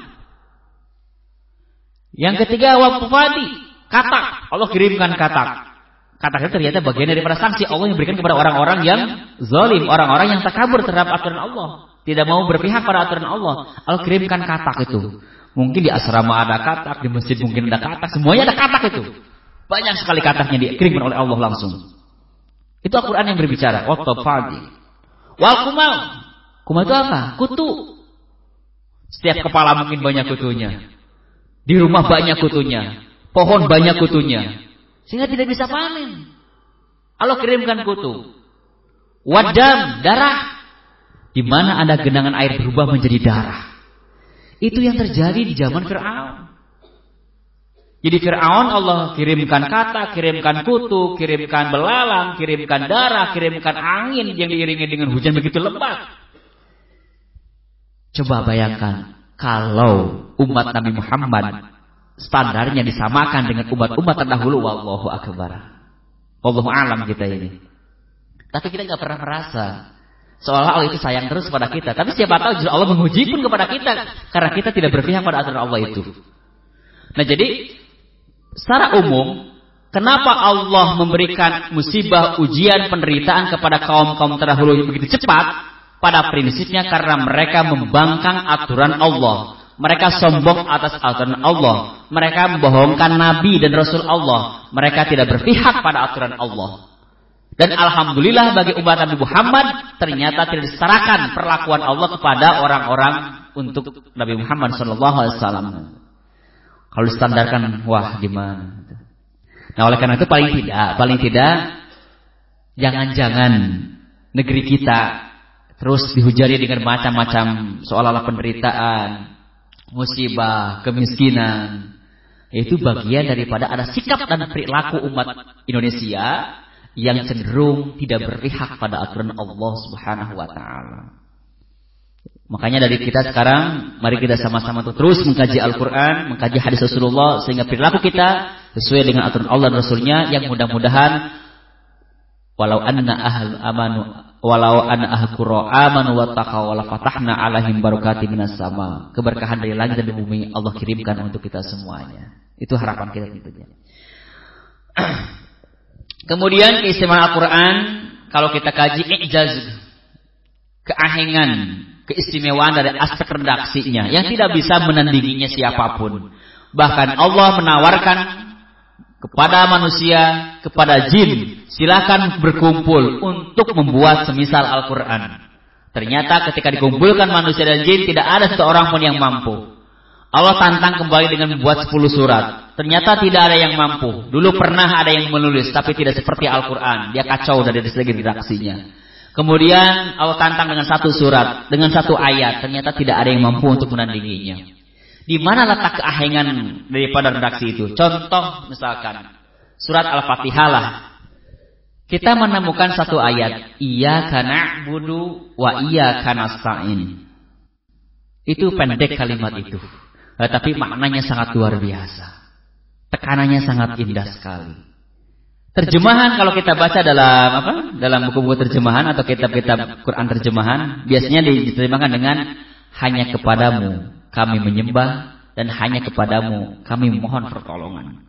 Yang ketiga, waqfadi, katak. Allah kirimkan katak. Katak itu ternyata bagian daripada sanksi Allah yang berikan kepada orang-orang yang zalim, orang-orang yang takabur terhadap aturan Allah, tidak mau berpihak pada aturan Allah. Allah kirimkan katak itu. Mungkin di asrama ada katak, di masjid mungkin ada katak, semuanya ada katak itu. Banyak sekali kataknya dikirimkan oleh Allah langsung. Itu Al-Quran yang berbicara. Waqfadi. Wal kumal. Kumal itu apa? Kutu. Setiap kepala mungkin banyak kutunya. Di rumah banyak kutunya. Pohon banyak kutunya. Sehingga tidak bisa panen. Allah kirimkan kutu. Wadam, darah. Di mana ada genangan air berubah menjadi darah. Itu yang terjadi di zaman Fir'aun. Jadi Fir'aun Allah kirimkan kata, kirimkan kutu, kirimkan belalang, kirimkan darah, kirimkan angin yang diiringi dengan hujan begitu lebat. Coba bayangkan kalau umat Nabi Muhammad standarnya disamakan dengan umat-umat terdahulu, wallahu akbar. Wallahu alam kita ini. Tapi kita nggak pernah merasa seolah Allah itu sayang terus kepada kita. Tapi siapa tahu justru Allah menguji pun kepada kita karena kita tidak berpihak pada aturan Allah itu. Nah, jadi secara umum, kenapa Allah memberikan musibah, ujian, penderitaan kepada kaum-kaum terdahulu yang begitu cepat? Pada prinsipnya karena mereka membangkang aturan Allah. Mereka sombong atas aturan Allah. Mereka membohongkan Nabi dan Rasul Allah. Mereka tidak berpihak pada aturan Allah. Dan alhamdulillah bagi umat Nabi Muhammad, ternyata tidak disetarakan perlakuan Allah kepada orang-orang untuk Nabi Muhammad SAW. Kalau distandarkan, wah gimana? Nah, oleh karena itu paling tidak, jangan-jangan negeri kita terus dihujani dengan macam-macam seolah-olah penderitaan, musibah, kemiskinan. Itu bagian daripada ada sikap dan perilaku umat Indonesia yang cenderung tidak berpihak pada aturan Allah Subhanahu wa taala. Makanya dari kita sekarang, mari kita sama-sama terus mengkaji Al-Quran, mengkaji hadis Rasulullah, sehingga perilaku kita sesuai dengan aturan Allah dan Rasulnya, yang mudah-mudahan walau anna ahal qura amanu wattaqaw la fatahna alaihim barakatim minas sama. Keberkahan dari langit dan bumi Allah kirimkan untuk kita semuanya. Itu harapan kita tentunya. Kemudian keistimewaan Al-Quran, kalau kita kaji ijaz, keahengan, keistimewaan dari aspek redaksinya yang tidak bisa menandinginya siapapun. Bahkan Allah menawarkan kepada manusia, kepada jin, silakan berkumpul untuk membuat semisal Al-Quran. Ternyata ketika dikumpulkan manusia dan jin, tidak ada seorang pun yang mampu. Allah tantang kembali dengan membuat 10 surat. Ternyata tidak ada yang mampu. Dulu pernah ada yang menulis, tapi tidak seperti Al-Quran. Dia kacau dari segi redaksinya. Kemudian Allah tantang dengan 1 surat, dengan 1 ayat. Ternyata tidak ada yang mampu untuk menandinginya. Di mana letak keahengan daripada redaksi itu? Contoh misalkan surat Al-Fatihah lah. kita menemukan satu ayat, iyyaka na'budu wa iyyaka nasta'in. Itu pendek kalimat itu, tapi maknanya sangat luar biasa. Tekanannya sangat indah sekali. Terjemahan kalau kita baca dalam buku-buku terjemahan atau kitab-kitab Quran terjemahan, biasanya diterjemahkan dengan hanya kepadamu kami menyembah dan hanya kepadamu kami mohon pertolongan.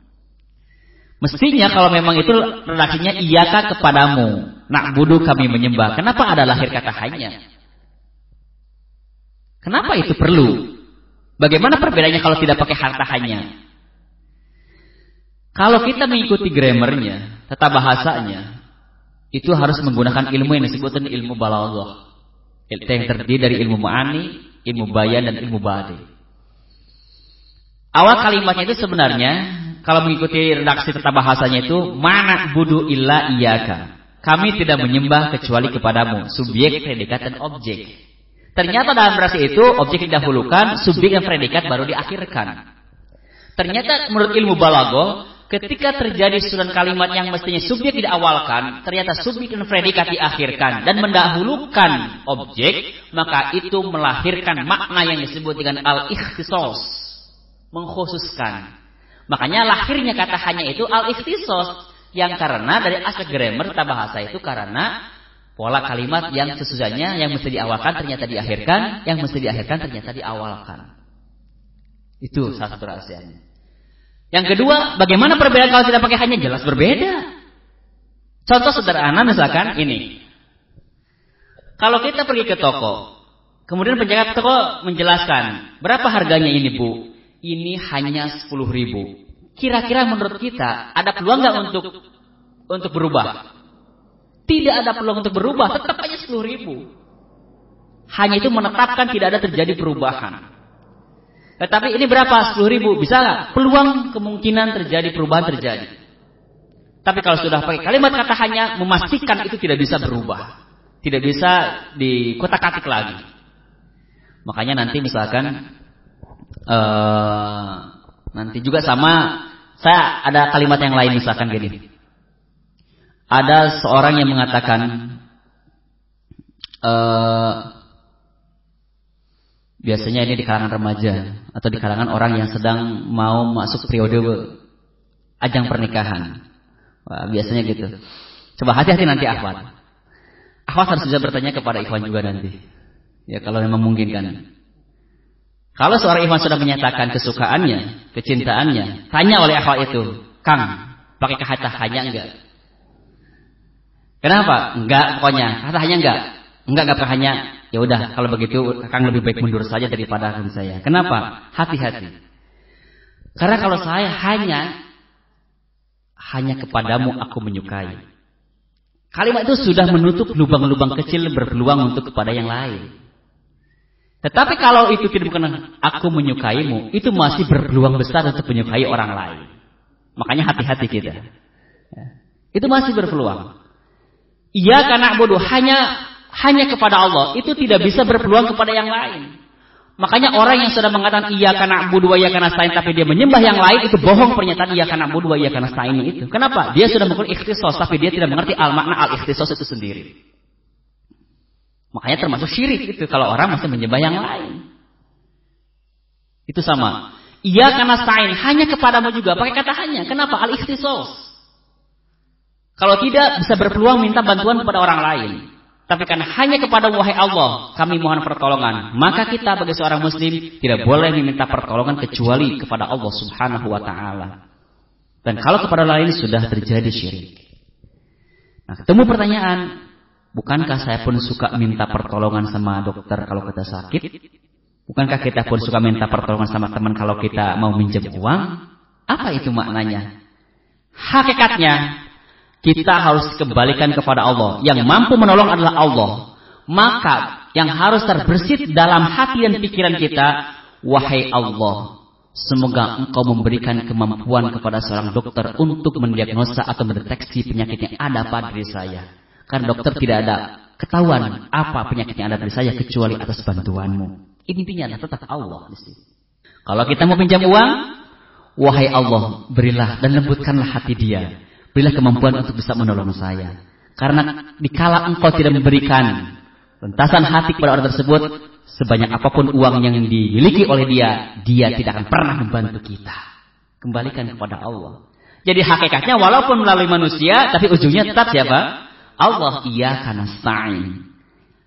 Mestinya kalau memang itu redaksinya iyyaka kepadamu, na'budu kami menyembah. Kenapa ada lahir kata hanya? Kenapa itu perlu? Bagaimana perbedaannya kalau tidak pakai harta hanya? Kalau kita mengikuti grammarnya, tata bahasanya, itu harus menggunakan ilmu yang disebut ilmu balaghah. Itu yang terdiri dari ilmu ma'ani, ilmu bayan dan ilmu badi. Awal kalimatnya itu sebenarnya kalau mengikuti redaksi tata bahasanya itu mana budu illa iyyaka. Kami tidak menyembah kecuali kepadamu, subjek, predikat dan objek. Ternyata dalam redaksi itu objek didahulukan, subjek dan predikat baru diakhirkan. Ternyata menurut ilmu balaghah, ketika terjadi susunan kalimat yang mestinya subjek diawalkan, ternyata subjek dan predikat diakhirkan dan mendahulukan objek, maka itu melahirkan makna yang disebut dengan al-ikhtisas, mengkhususkan. Makanya lahirnya kata hanya itu al-ikhtisas, yang karena dari aspek grammar tata bahasa itu karena pola kalimat yang sesudahnya yang mesti diawalkan ternyata diakhirkan, yang mesti diakhirkan ternyata diawalkan. Itu salah satu rahasianya. Yang kedua, bagaimana perbedaan kalau tidak pakai hanya? Jelas berbeda. Contoh sederhana misalkan ini. Kalau kita pergi ke toko, kemudian penjaga toko menjelaskan, berapa harganya ini Bu? Ini hanya 10.000. Kira-kira menurut kita ada peluang nggak untuk berubah? Tidak ada peluang untuk berubah, tetap aja 10.000. Hanya itu menetapkan tidak ada terjadi perubahan. Tetapi ini berapa? 10.000. Bisa nggak? Peluang kemungkinan terjadi perubahan terjadi. Tapi kalau sudah pakai kalimat kata hanya, memastikan itu tidak bisa berubah, tidak bisa dikotak-katik lagi. Makanya nanti misalkan nanti juga sama, saya ada kalimat yang lain misalkan gini. Ada seorang yang mengatakan biasanya ini di kalangan remaja atau di kalangan orang yang sedang mau masuk periode ajang pernikahan. Wah, biasanya gitu. Coba hati-hati nanti akhwat. Akhwat harus bisa bertanya kepada ikhwan juga nanti. Ya kalau memang mungkin kan. Kalau seorang ikhwan sudah menyatakan kesukaannya, kecintaannya, tanya oleh akhwat itu, Kang, pakai kata hanya enggak? Kenapa? Enggak pokoknya. Kata hanya enggak? Enggak pakai hanya. Ya udah, kalau begitu Kang lebih baik mundur saja daripada saya. Kenapa? Hati-hati. Karena kalau saya hanya kepadamu aku menyukai. Kalimat itu sudah menutup lubang-lubang kecil berpeluang untuk kepada yang lain. Tetapi kalau itu tidak bukan aku menyukaimu, itu masih berpeluang besar untuk menyukai orang lain. Makanya hati-hati kita. Ya. Itu masih berpeluang. Iyyaka na'budu hanya kepada Allah, itu tidak bisa berpeluang kepada yang lain. Makanya orang yang sudah mengatakan iyyaka na'budu wa iyyaka nasta'in tapi dia menyembah yang lain, itu bohong pernyataan iyyaka na'budu wa iyyaka nasta'in itu. Kenapa? Dia sudah mengikuti ikhtisas tapi dia tidak mengerti al-makna al-ikhtisas itu sendiri. Makanya termasuk syirik itu kalau orang masih menyembah yang lain. Itu sama. Iyyaka nasta'in hanya kepadamu juga pakai kata hanya. Kenapa? Al-ikhtisas. Kalau tidak bisa berpeluang minta bantuan kepada orang lain. Tapi karena hanya kepada wahai Allah kami mohon pertolongan, maka kita sebagai seorang muslim tidak boleh meminta pertolongan kecuali kepada Allah Subhanahu wa taala. Dan kalau kepada lain sudah terjadi syirik. Nah, ketemu pertanyaan, bukankah saya pun suka minta pertolongan sama dokter kalau kita sakit? Bukankah kita pun suka minta pertolongan sama teman kalau kita mau minjem uang? Apa itu maknanya? Hakikatnya kita harus kembalikan kepada Allah. Yang mampu menolong adalah Allah. Maka yang harus terbersit dalam hati dan pikiran kita, wahai Allah, semoga Engkau memberikan kemampuan kepada seorang dokter untuk mendiagnosa atau mendeteksi penyakit yang ada pada diri saya. Karena dokter tidak ada ketahuan apa penyakit yang ada pada saya kecuali atas bantuanmu. Intinya adalah tetap Allah. Kalau kita mau pinjam uang, wahai Allah, berilah dan lembutkanlah hati dia. Berilah kemampuan untuk bisa menolong saya. Karena dikala engkau tidak memberikan rentasan hati kepada orang tersebut, sebanyak apapun uang yang dimiliki oleh dia, dia tidak akan pernah membantu kita. Kembalikan kepada Allah. Jadi hakikatnya walaupun melalui manusia, tapi ujungnya tetap siapa? Allah. Iyyaka nasta'in.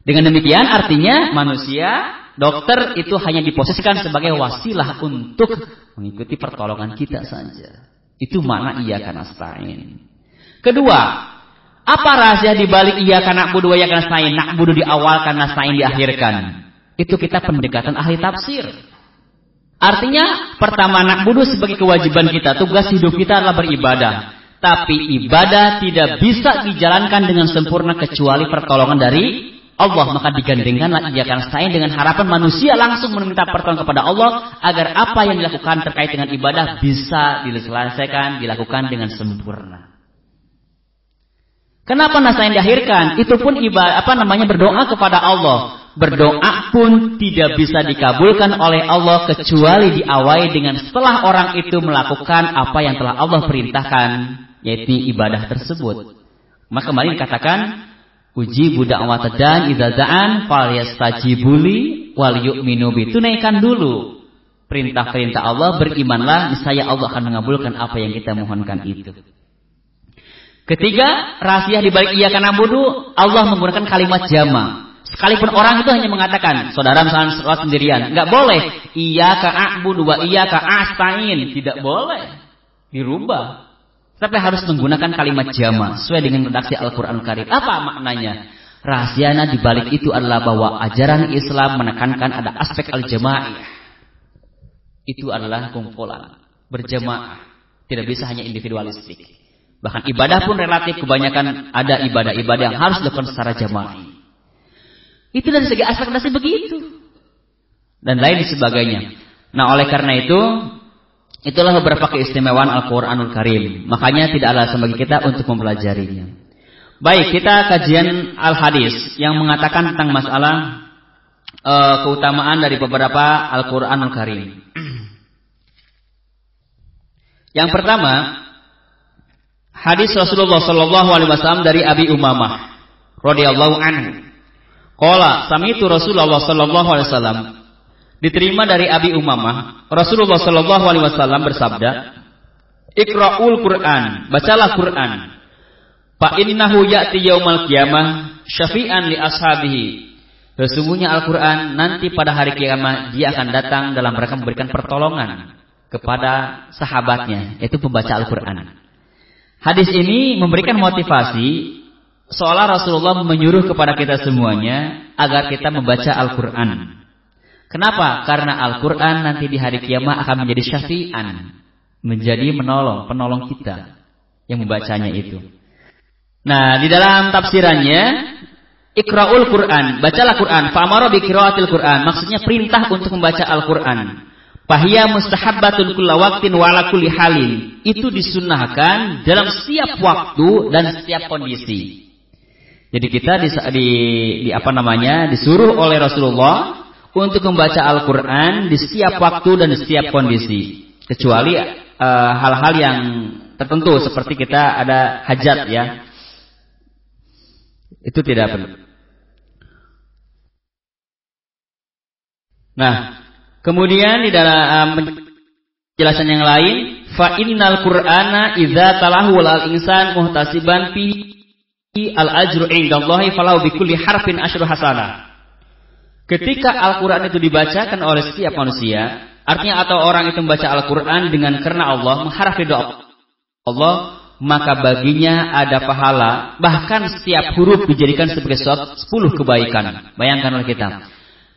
Dengan demikian artinya manusia, dokter itu hanya diposisikan sebagai wasilah untuk mengikuti pertolongan kita saja. Itu makna iyyaka nasta'in. Kedua, apa rahasia di balik iyyaka na'budu wa iyyaka nasta'in? Na'budu di awal, nasta'in diakhirkan. Itu kita pendekatan ahli tafsir. Artinya pertama, na'budu sebagai kewajiban kita, tugas hidup kita adalah beribadah. Tapi ibadah tidak bisa dijalankan dengan sempurna kecuali pertolongan dari Allah. Maka digandengkanlah iyyaka nasta'in dengan harapan manusia langsung meminta pertolongan kepada Allah agar apa yang dilakukan terkait dengan ibadah bisa diselesaikan, dilakukan dengan sempurna. Kenapa nasta'in diakhirkan? Itu pun ibadah, berdoa kepada Allah. Berdoa pun tidak bisa dikabulkan oleh Allah kecuali diawali dengan setelah orang itu melakukan apa yang telah Allah perintahkan, yaitu ibadah tersebut. Maka kemarin dikatakan ujibu da'watad da'i idza da'an falyastajibuli wal yu'minu bi. Tunaikan dulu perintah-perintah Allah, berimanlah, niscaya Allah akan mengabulkan apa yang kita mohonkan itu. Ketiga, rahasia di balik iyyaka na'budu, Allah menggunakan kalimat jama'. Sekalipun orang itu hanya mengatakan, saudara misalnya sholat sendirian, enggak boleh iyyaka a'budu wa iyyaka asta'in, tidak boleh dirubah. Tapi harus menggunakan kalimat jama' sesuai dengan redaksi Al-Qur'an Karim. Apa maknanya? Rahasianya di balik itu adalah bahwa ajaran Islam menekankan ada aspek al-jamaah. Itu adalah kumpulan, berjamaah, tidak bisa hanya individualistik. Bahkan ibadah pun relatif, kebanyakan ada ibadah-ibadah yang harus dilakukan secara jamaah. Itu dari segi aspek dasar begitu. Dan lain sebagainya. Nah, oleh karena itu, itulah beberapa keistimewaan Al-Quranul Karim. Makanya tidak alasan bagi kita untuk mempelajarinya. Baik, kita kajian Al-Hadis yang mengatakan tentang masalah keutamaan dari beberapa Al-Quranul Karim. Yang pertama, hadis Rasulullah SAW dari Abi Umamah radhiyallahu anhu. Qala sami'tu Rasulullah sallallahu alaihi wasallam. Diterima dari Abi Umamah, Rasulullah sallallahu alaihi wasallam bersabda, "Iqra'ul Qur'an, bacalah Qur'an. Fa innahu ya'ti yaumal qiyamah syafi'an li ashabihi." Sesungguhnya Al-Qur'an nanti pada hari kiamat dia akan datang dalam rangka memberikan pertolongan kepada sahabatnya, yaitu pembaca Al-Qur'an. Hadis ini memberikan motivasi seolah Rasulullah menyuruh kepada kita semuanya agar kita membaca Al-Quran. Kenapa? Karena Al-Quran nanti di hari kiamat akan menjadi syafi'an, menjadi penolong kita yang membacanya itu. Nah, di dalam tafsirannya, Iqra'ul Quran, bacalah Quran, fa'amara bi qira'atil Quran, maksudnya perintah untuk membaca Al-Quran. Fahiya mustahabbatun kulla waqtin wa ala kulli halin. Itu disunnahkan dalam setiap waktu dan setiap kondisi. Jadi kita disuruh oleh Rasulullah untuk membaca Al-Quran di setiap waktu dan di setiap kondisi, kecuali hal-hal yang tertentu seperti kita ada hajat ya, itu tidak perlu. Nah, kemudian di dalam penjelasan yang lain, fa innal Qur'ana idza talahu al insan muhtasiban fi al-ajru indallahi falau bikulli harfin asyru hasanah. Ketika Al-Quran itu dibacakan oleh setiap manusia, artinya atau orang itu membaca Al-Quran dengan karena Allah, mengharap ridha Allah, maka baginya ada pahala, bahkan setiap huruf dijadikan sebagai 10 kebaikan. Bayangkanlah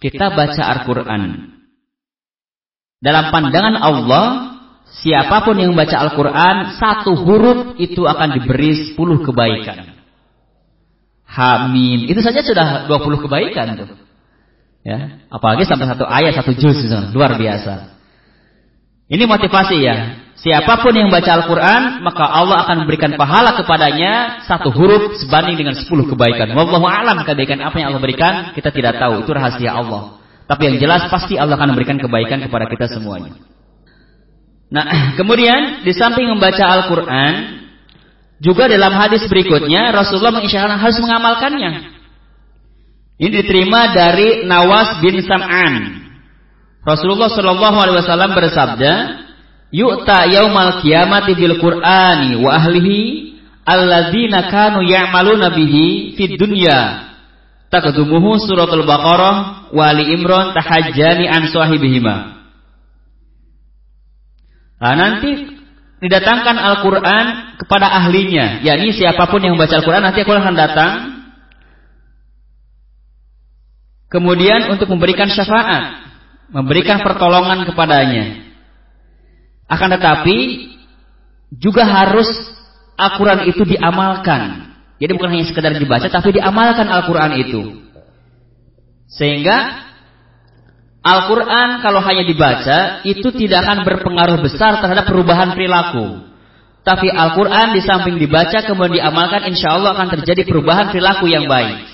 kita baca Al-Quran. Dalam pandangan Allah, siapapun yang membaca Al-Quran, satu huruf itu akan diberi 10 kebaikan. Hamim, itu saja sudah 20 kebaikan tuh. Ya, apalagi sampai satu ayat, satu juz, luar biasa. Ini motivasi ya. Siapapun yang baca Al-Quran, maka Allah akan memberikan pahala kepadanya satu huruf sebanding dengan 10 kebaikan. Wallahu a'lam, kebaikan apa yang Allah berikan kita tidak tahu, itu rahasia Allah. Tapi yang jelas pasti Allah akan memberikan kebaikan kepada kita semuanya. Nah, kemudian di samping membaca Al-Quran, Juga dalam hadis berikutnya Rasulullah mengisyaratkan harus mengamalkannya. Ini diterima dari Nawas bin Sam'an. Rasulullah Shallallahu Alaihi Wasallam bersabda, "Yu'ta yaumal qiyamati bil Qur'ani wa ahlihi alladzina kanu ya'maluna bihi fid dunya. Taqdumuhu suratul Baqarah wa Ali Imran tahajjani an sahibihima." Nah, nanti didatangkan Al-Quran kepada ahlinya, yakni siapapun yang membaca Al-Quran nanti Al-Quran akan datang kemudian untuk memberikan syafaat, memberikan pertolongan kepadanya. Akan tetapi juga harus Al-Quran itu diamalkan. Jadi bukan hanya sekedar dibaca, tapi diamalkan Al-Quran itu. Sehingga Al-Quran kalau hanya dibaca itu tidak akan berpengaruh besar terhadap perubahan perilaku. Tapi Al-Quran di samping dibaca kemudian diamalkan, insya Allah akan terjadi perubahan perilaku yang baik.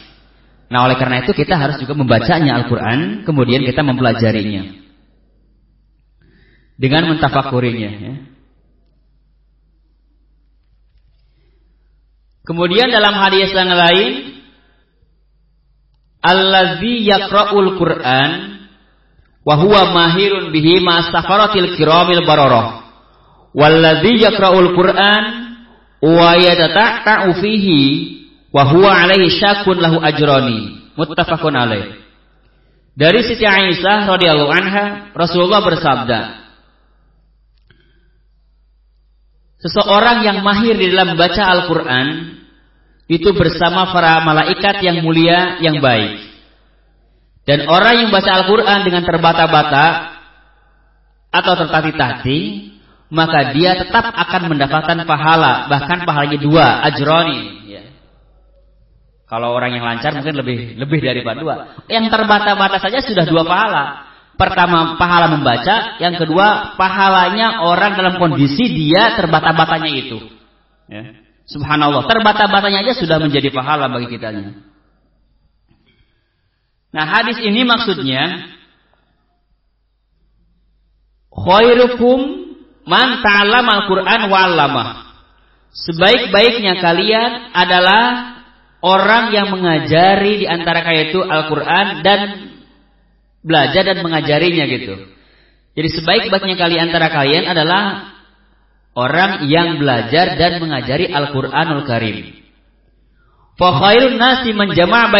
Nah, oleh karena itu kita harus juga membacanya Al-Quran, kemudian kita mempelajarinya dengan mentafakurinya. Ya. Kemudian dalam hadis yang lain, allazi yaqra'ul Qur'an wa huwa mahirun bihi ma safaratil kiramil bararah wallazi yaqra'ul Qur'an wa yatata'u fihi wa huwa alaihi syakun lahu ajrani muttafaqun alaih. Dari Siti Aisyah radhiyallahu anha, Rasulullah bersabda, seseorang yang mahir di dalam membaca Al-Quran itu bersama para malaikat yang mulia yang baik. Dan orang yang baca Al-Quran dengan terbata-bata atau tertati-tati, maka dia tetap akan mendapatkan pahala, bahkan pahalanya 2, ajroni. Ya. Kalau orang yang lancar mungkin lebih daripada 2. Yang terbata-bata saja sudah 2 pahala. Pertama pahala membaca, yang kedua pahalanya orang dalam kondisi dia terbata-batanya itu. Ya. Subhanallah, terbata-batanya aja sudah menjadi pahala bagi kitanya. Nah, hadis ini maksudnya khairukum man ta'allama al-Qur'an wa 'allamah. Sebaik-baiknya kalian adalah orang yang mengajari di antara kalian itu Al-Qur'an dan belajar dan mengajarinya gitu. Jadi sebaik-baiknya kalian antara kalian adalah orang yang belajar dan mengajari Al-Qur'anul Karim. Fa khairun nasi man jama'a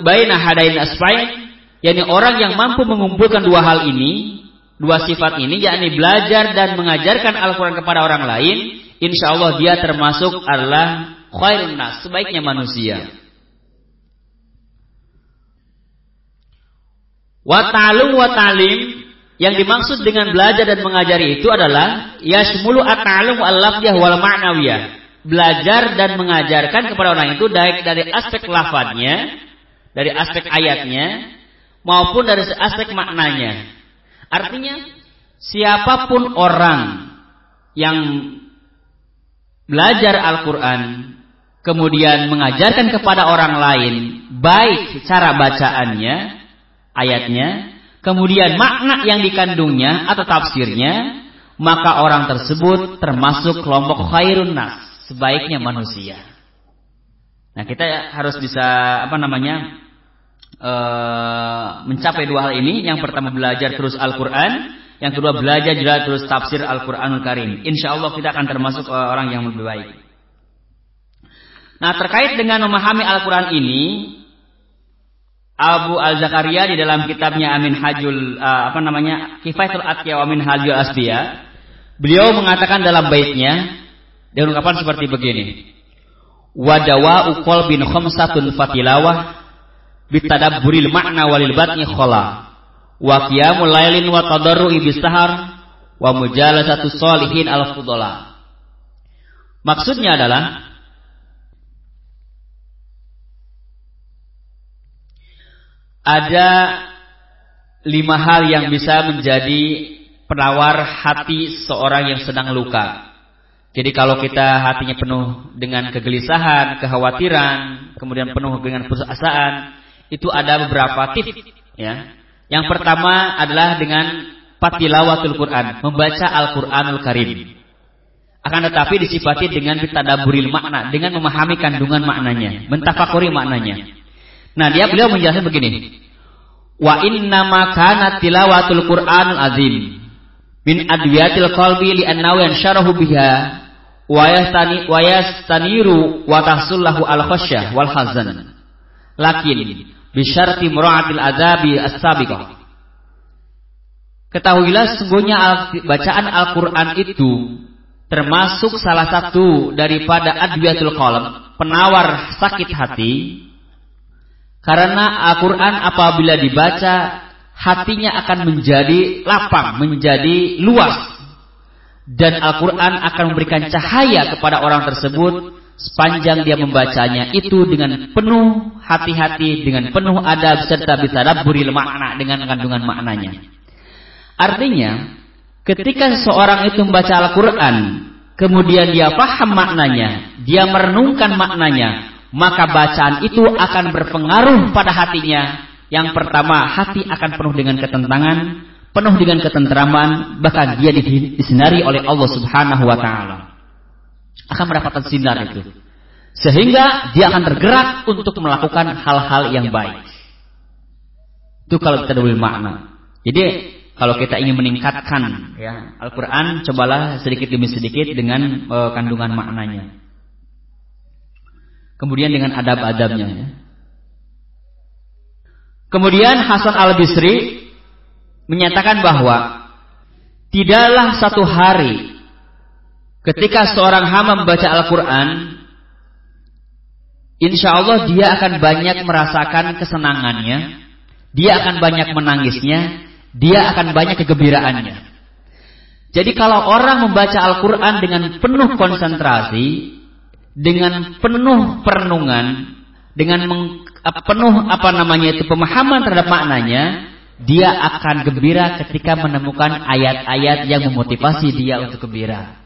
baina hadain asfain, yakni orang yang mampu mengumpulkan 2 hal ini, 2 sifat ini, yakni belajar dan mengajarkan Al-Qur'an kepada orang lain, insyaallah dia termasuk adalah khairun nas, sebaiknya manusia. Wa ta'allum wa ta'lim, yang dimaksud dengan belajar dan mengajari itu adalah yashmulu at-ta'allum wal-lafziyah wal ma'nawiyah. Belajar dan mengajarkan kepada orang itu dari aspek lafadznya, dari aspek ayatnya, maupun dari aspek maknanya. Artinya, siapapun orang yang belajar Al-Quran, kemudian mengajarkan kepada orang lain, baik cara bacaannya, ayatnya, kemudian makna yang dikandungnya atau tafsirnya, maka orang tersebut termasuk kelompok khairun nas, sebaiknya manusia. Nah, kita harus bisa mencapai 2 hal ini. Yang pertama belajar terus Al-Quran, yang kedua belajar juga terus tafsir Al-Quranul Karim. Insya Allah kita akan termasuk orang yang lebih baik. Nah, terkait dengan memahami Al-Quran ini, Abu Al-Zakaria di dalam kitabnya Amin Hajul Kifayatul Atqiya wa Min Hajul Asbiya, beliau mengatakan dalam baitnya dengan ungkapan seperti begini: wa dawa'u qalbin khamsatun fatilawah bitadabburil makna walil batni khala wa qiyamul lailin wa tadarru'i bisahar wa mujalasatu sholihin al-fudala. Maksudnya adalah ada 5 hal yang bisa menjadi penawar hati seorang yang sedang luka. Jadi kalau kita hatinya penuh dengan kegelisahan, kekhawatiran, kemudian penuh dengan putus asaan, itu ada beberapa tips. Ya. Yang pertama adalah dengan patilawatul Quran, membaca Al-Quranul Karim. Akan tetapi disifati dengan bitadaburil makna, dengan memahami kandungan maknanya, mentafakuri maknanya. Nah, beliau menjelaskan begini. Wa inna ma kana tilawatul Qur'anul azim min adwiyatil qalbi li annahu yansharahu biha wa yastaniru wa tahsullahu al khasyah wal hazan. Lakin bi syarti mura'atil azabi as-sabiqah. Ketahuilah sesungguhnya bacaan Al-Qur'an itu termasuk salah satu daripada adwiyatul qalb, penawar sakit hati. Karena Al-Quran apabila dibaca, hatinya akan menjadi lapang, menjadi luas. Dan Al-Quran akan memberikan cahaya kepada orang tersebut sepanjang dia membacanya itu dengan penuh hati-hati, dengan penuh adab, serta bitadabburil makna, dengan kandungan maknanya. Artinya, ketika seseorang itu membaca Al-Quran, kemudian dia paham maknanya, dia merenungkan maknanya, maka bacaan itu akan berpengaruh pada hatinya. Yang pertama, hati akan penuh dengan ketenangan, penuh dengan ketentraman, bahkan dia disinari oleh Allah Subhanahu wa taala. Akan mendapatkan sinar itu. Sehingga dia akan tergerak untuk melakukan hal-hal yang baik. Itu kalau kita dulu makna. Jadi kalau kita ingin meningkatkan ya Al-Quran, cobalah sedikit demi sedikit dengan kandungan maknanya. Kemudian dengan adab-adabnya ya. Kemudian Hasan Al-Bisri menyatakan bahwa tidaklah satu hari ketika seorang hamba membaca Al-Quran, insya Allah dia akan banyak merasakan kesenangannya, dia akan banyak menangisnya, dia akan banyak kegembiraannya. Jadi kalau orang membaca Al-Quran dengan penuh konsentrasi, dengan penuh perenungan, dengan penuh pemahaman terhadap maknanya, dia akan gembira ketika menemukan ayat-ayat yang memotivasi dia untuk gembira.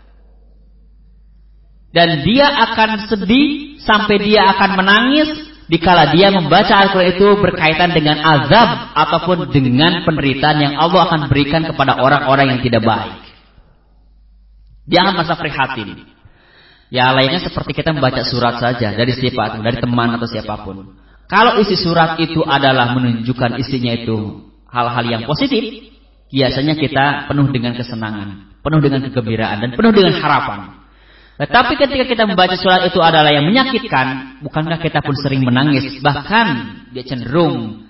Dan dia akan sedih sampai dia akan menangis dikala dia membaca Al-Quran itu berkaitan dengan azab ataupun dengan penderitaan yang Allah akan berikan kepada orang-orang yang tidak baik. Dia akan merasa prihatin. Ya lainnya seperti kita membaca surat saja dari siapa, dari teman atau siapapun. Kalau isi surat itu adalah menunjukkan isinya itu hal-hal yang positif, biasanya kita penuh dengan kesenangan, penuh dengan kegembiraan, dan penuh dengan harapan. Tetapi ketika kita membaca surat itu adalah yang menyakitkan, bukankah kita pun sering menangis, bahkan dia cenderung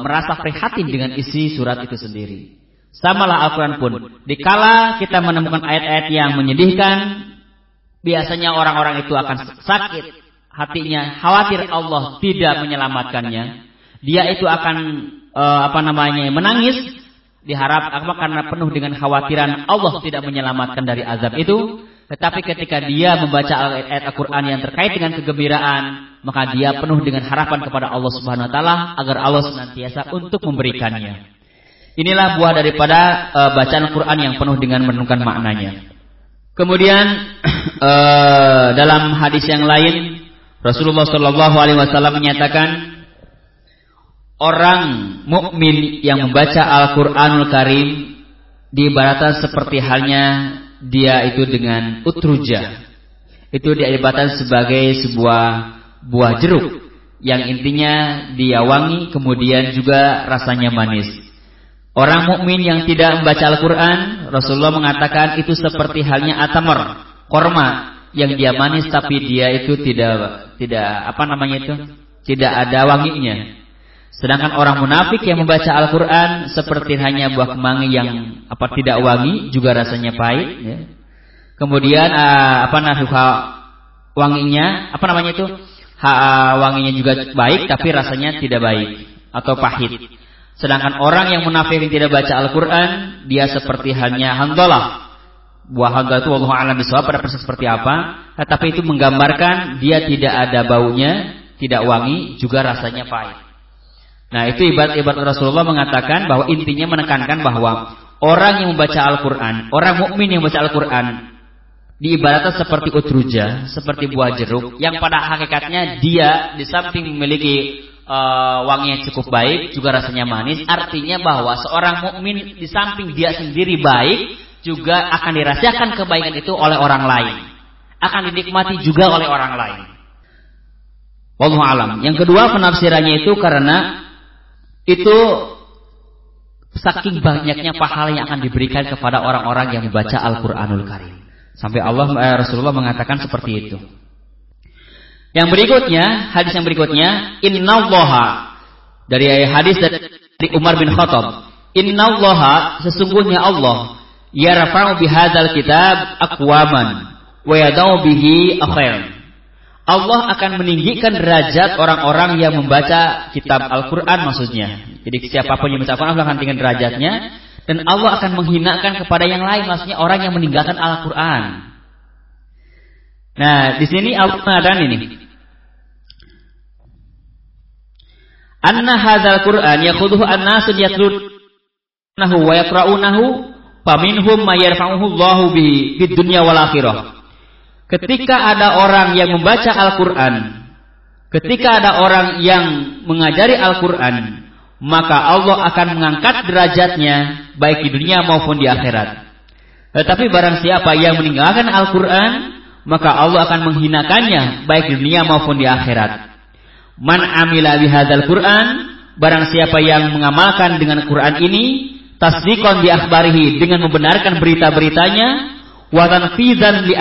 merasa prihatin dengan isi surat itu sendiri. Samalah Al-Quran pun, dikala kita menemukan ayat-ayat yang menyedihkan, biasanya orang-orang itu akan sakit hatinya, khawatir Allah tidak menyelamatkannya. Dia itu akan menangis, diharap karena penuh dengan khawatiran Allah tidak menyelamatkan dari azab itu. Tetapi ketika dia membaca ayat Al-Quran yang terkait dengan kegembiraan, maka dia penuh dengan harapan kepada Allah Subhanahu wa taala agar Allah senantiasa untuk memberikannya. Inilah buah daripada bacaan Al-Quran yang penuh dengan merenungkan maknanya. Kemudian dalam hadis yang lain Rasulullah Shallallahu Alaihi Wasallam menyatakan orang mukmin yang membaca Al-Quranul Karim diibaratkan seperti halnya dia itu dengan utruja. Itu diibaratkan sebagai sebuah buah jeruk yang intinya dia wangi kemudian juga rasanya manis. Orang mukmin yang tidak membaca Al-Quran, Rasulullah mengatakan itu seperti halnya atamar, korma yang dia manis tapi dia itu tidak ada wanginya. Sedangkan orang munafik yang membaca Al-Quran seperti hanya buah kemangi yang tidak wangi, juga rasanya pahit. Ya. Kemudian wanginya wanginya juga baik tapi rasanya tidak baik atau pahit. Sedangkan orang yang munafik yang tidak baca Al-Quran, dia seperti halnya handalah. Buah handalah itu wallahu a'lam bishawab pada persis seperti apa, tetapi itu menggambarkan dia tidak ada baunya, tidak wangi, juga rasanya pahit. Nah itu ibarat Rasulullah mengatakan bahwa intinya menekankan bahwa orang yang membaca Al-Quran, orang mukmin yang membaca Al-Quran, diibaratkan seperti utruja, seperti buah jeruk, yang pada hakikatnya dia di samping memiliki wangi yang cukup baik, juga rasanya manis. Artinya bahwa seorang mukmin di samping dia sendiri baik, juga akan dirasakan kebaikan itu oleh orang lain, akan dinikmati juga oleh orang lain. Wallahu alam. Yang kedua penafsirannya itu karena itu saking banyaknya pahala yang akan diberikan kepada orang-orang yang membaca Al-Qur'anul Karim. Sampai Rasulullah mengatakan seperti itu. Yang berikutnya, hadis yang berikutnya, innallaha, dari hadis dari Umar bin Khattab, innallaha, sesungguhnya Allah, yarfa'u bihadzal kitab aqwaman wa yadau bihi akharan. Allah akan meninggikan derajat orang-orang yang membaca kitab Al-Qur'an maksudnya. Jadi siapapun yang membaca Al-Qur'an Allah akan tinggikan derajatnya, dan Allah akan menghinakan kepada yang lain, maksudnya orang yang meninggalkan Al-Qur'an. Nah, di sini Allah mengatakan ini. Anna hadzal Qur'an yakhuduhu an-nasu yatlunahu wa yaqra'unahu faminhum may yarfa'uhu Allahu bihi fid dunya wal akhirah. Ketika ada orang yang membaca Al-Qur'an, ketika ada orang yang mengajari Al-Qur'an, maka Allah akan mengangkat derajatnya baik di dunia maupun di akhirat. Tetapi barang siapa yang meninggalkan Al-Qur'an, maka Allah akan menghinakannya baik di dunia maupun di akhirat. Man amila bihadzal Qur'an, barang siapa yang mengamalkan dengan Quran ini, tasdiqan bi akhbarihi, dengan membenarkan berita-beritanya, wa tanfizan li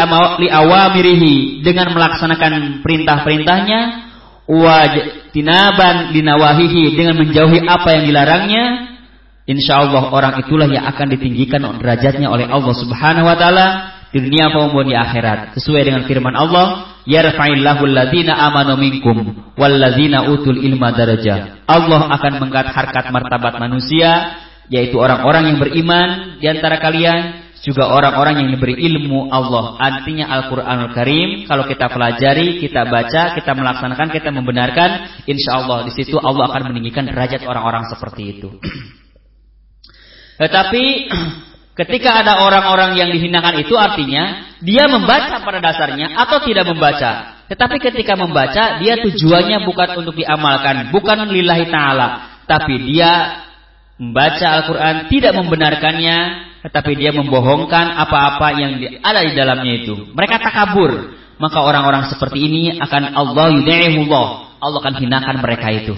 awamirihi, dengan melaksanakan perintah-perintahnya, wa tinaban li nawahihi, dengan menjauhi apa yang dilarangnya, insyaallah orang itulah yang akan ditinggikan derajatnya oleh Allah Subhanahu wa taala di dunia maupun di akhirat, sesuai dengan firman Allah, yarfa'illahu alladzina amanu minkum walladzina utul ilma darajah. Allah akan mengangkat harkat martabat manusia, yaitu orang-orang yang beriman di antara kalian, juga orang-orang yang diberi ilmu Allah. Artinya Al-Qur'anul Karim kalau kita pelajari, kita baca, kita melaksanakan, kita membenarkan, insyaallah di situ Allah akan meninggikan derajat orang-orang seperti itu. Tetapi ketika ada orang-orang yang dihinakan itu artinya dia membaca pada dasarnya atau tidak membaca. Tetapi ketika membaca, dia tujuannya bukan untuk diamalkan, bukan lillahi ta'ala, tapi dia membaca Al-Quran tidak membenarkannya, tetapi dia membohongkan apa-apa yang ada di dalamnya itu. Mereka takabur. Maka orang-orang seperti ini akan Allah yudai'ihullah, Allah akan hinakan mereka itu.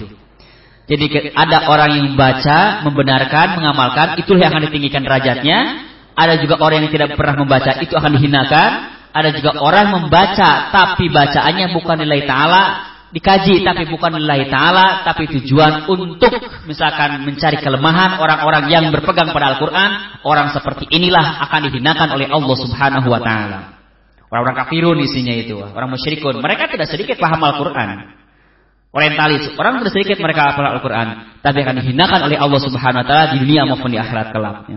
Jadi ada orang yang membaca, membenarkan, mengamalkan, itulah yang akan ditinggikan derajatnya. Ada juga orang yang tidak pernah membaca, itu akan dihinakan. Ada juga orang membaca, tapi bacaannya bukan lillahi ta'ala, dikaji tapi bukan lillahi ta'ala, tapi tujuan untuk misalkan mencari kelemahan orang-orang yang berpegang pada Al-Quran. Orang seperti inilah akan dihinakan oleh Allah Subhanahu wa ta'ala. Orang-orang kafirun isinya itu, orang musyrikun, mereka tidak sedikit paham Al-Quran. Orientalis, orang tidak sedikit mereka hafal Al-Quran, tapi akan dihinakan oleh Allah Subhanahu wa ta'ala di dunia maupun di akhirat kelak.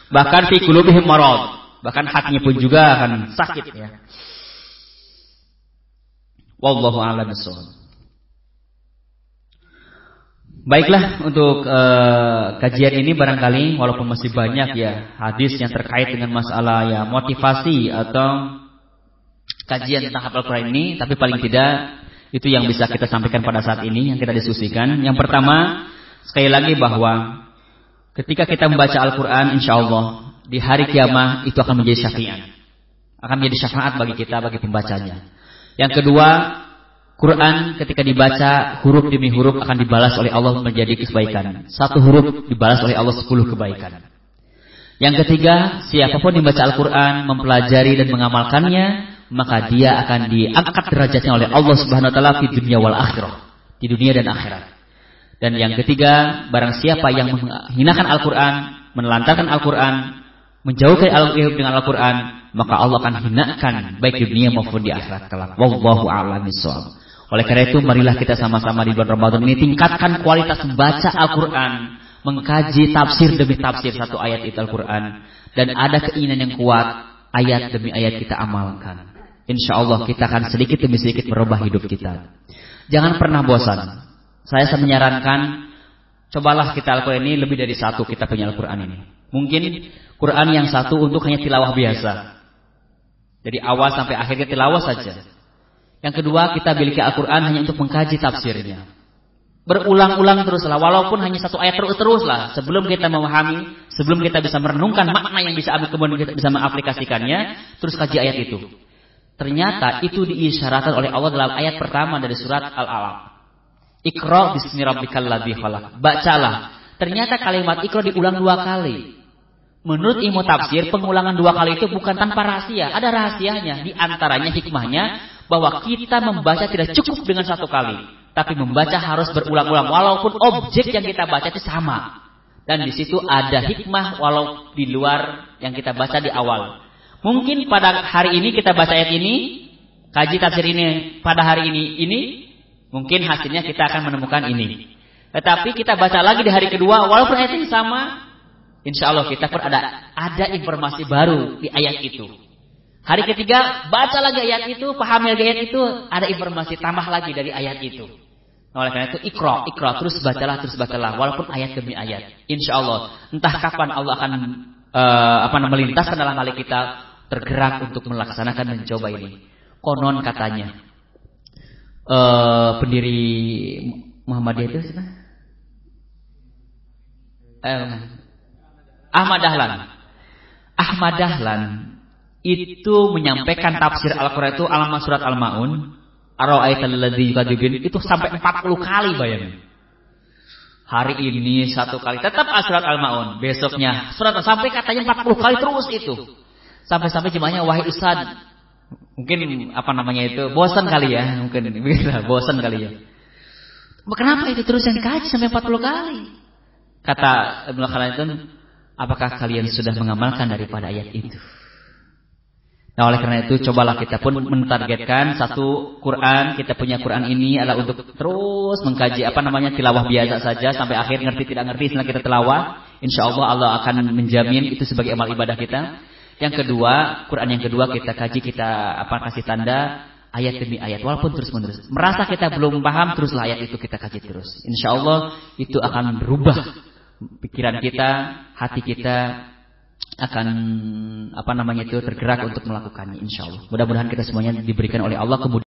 Bahkan fi qulubihim marad, bahkan hatinya pun juga akan sakit ya. Wallahu a'lam bishawab. Baiklah, untuk kajian ini barangkali walaupun masih banyak ya hadis yang terkait dengan masalah ya motivasi atau kajian tentang hafal Al-Quran ini, tapi paling tidak itu yang bisa kita sampaikan pada saat ini, yang kita diskusikan. Yang pertama, sekali lagi bahwa ketika kita membaca Al-Quran, insyaallah di hari kiamat itu akan menjadi syafiat, akan menjadi syafaat bagi kita, bagi pembacanya. Yang kedua, Quran ketika dibaca huruf demi huruf akan dibalas oleh Allah menjadi kebaikan. Satu huruf dibalas oleh Allah 10 kebaikan. Yang ketiga, siapapun yang membaca Al-Quran, mempelajari dan mengamalkannya, maka dia akan diangkat derajatnya oleh Allah Subhanahu wa taala di dunia wal akhirah, di dunia dan akhirat. Dan yang ketiga, barang siapa yang menghinakan Al-Quran, menelantarkan Al-Quran, menjauhkan al-ilmu dengan Al-Quran, maka Allah akan hinakan baik di dunia maupun di akhirat kelak. Wallahu a'lam bishawab. Oleh karena itu, marilah kita sama-sama di bulan Ramadan ini tingkatkan kualitas membaca Al-Quran, mengkaji tafsir demi tafsir satu ayat itu Al-Quran, dan ada keinginan yang kuat ayat demi ayat kita amalkan. InsyaAllah kita akan sedikit demi sedikit merubah hidup kita. Jangan pernah bosan. Saya menyarankan, cobalah kita Al-Quran ini lebih dari satu kita punya Al-Quran ini. Mungkin Quran yang satu untuk hanya tilawah biasa, dari awal sampai akhirnya tilawah saja. Yang kedua, kita miliki Al-Quran hanya untuk mengkaji tafsirnya. Berulang-ulang teruslah, walaupun hanya satu ayat teruslah. Sebelum kita memahami, sebelum kita bisa merenungkan makna yang bisa ambil, kemudian kita bisa mengaplikasikannya, terus kaji ayat itu. Ternyata itu diisyaratkan oleh Allah dalam ayat pertama dari surat Al-Alaq. Iqra bismi rabbikal ladzi khalaq. Bacalah. Ternyata kalimat Iqra diulang 2 kali. Menurut ilmu tafsir, pengulangan 2 kali itu bukan tanpa rahasia. Ada rahasianya. Di antaranya hikmahnya bahwa kita membaca tidak cukup dengan 1 kali. Tapi membaca harus berulang-ulang. Walaupun objek yang kita baca itu sama. Dan di situ ada hikmah walau di luar yang kita baca di awal. Mungkin pada hari ini kita baca ayat ini, kaji tafsir ini pada hari ini, mungkin hasilnya kita akan menemukan ini. Tetapi kita baca lagi di hari kedua, walaupun ayat ini sama, insya Allah kita pun ada informasi baru di ayat itu. Hari ketiga, baca lagi ayat itu, pahami lagi ayat itu, ada informasi tambah lagi dari ayat itu. Nah, oleh karena itu ikra, terus bacalah, walaupun ayat demi ayat. Insya Allah, entah kapan Allah akan melintaskan dalam hati kita tergerak untuk melaksanakan mencoba ini. Konon katanya pendiri Muhammadiyah itu siapa? Ahmad Dahlan itu menyampaikan tafsir Al-Quran itu alamat surat Al-Maun. Ara'aital ladzi yukadzibun itu sampai 40 kali, bayangin. Hari ini 1 kali tetap surat Al-Maun, besoknya surat sampai katanya 40 kali terus itu. Sampai-sampai jemaahnya, wahai Ustaz, mungkin bosan kali ya, mungkin begitulah, bosan kali ya. Kenapa itu terus yang dikaji sampai 40 kali? Kata Ibnu Khaldun, apakah kalian sudah mengamalkan daripada ayat itu? Nah, oleh karena itu cobalah kita pun mentargetkan satu Quran, kita punya Quran ini adalah untuk terus mengkaji tilawah biasa saja sampai akhir, ngerti tidak ngerti setelah kita tilawah, insyaallah Allah akan menjamin itu sebagai amal ibadah kita. Yang kedua, Quran yang kedua kita kaji, kita kasih tanda ayat demi ayat walaupun terus-menerus. Merasa kita belum paham, teruslah ayat itu kita kaji terus. Insyaallah itu akan berubah pikiran kita, hati kita akan tergerak untuk melakukannya, insyaallah. Mudah-mudahan kita semuanya diberikan oleh Allah kemudian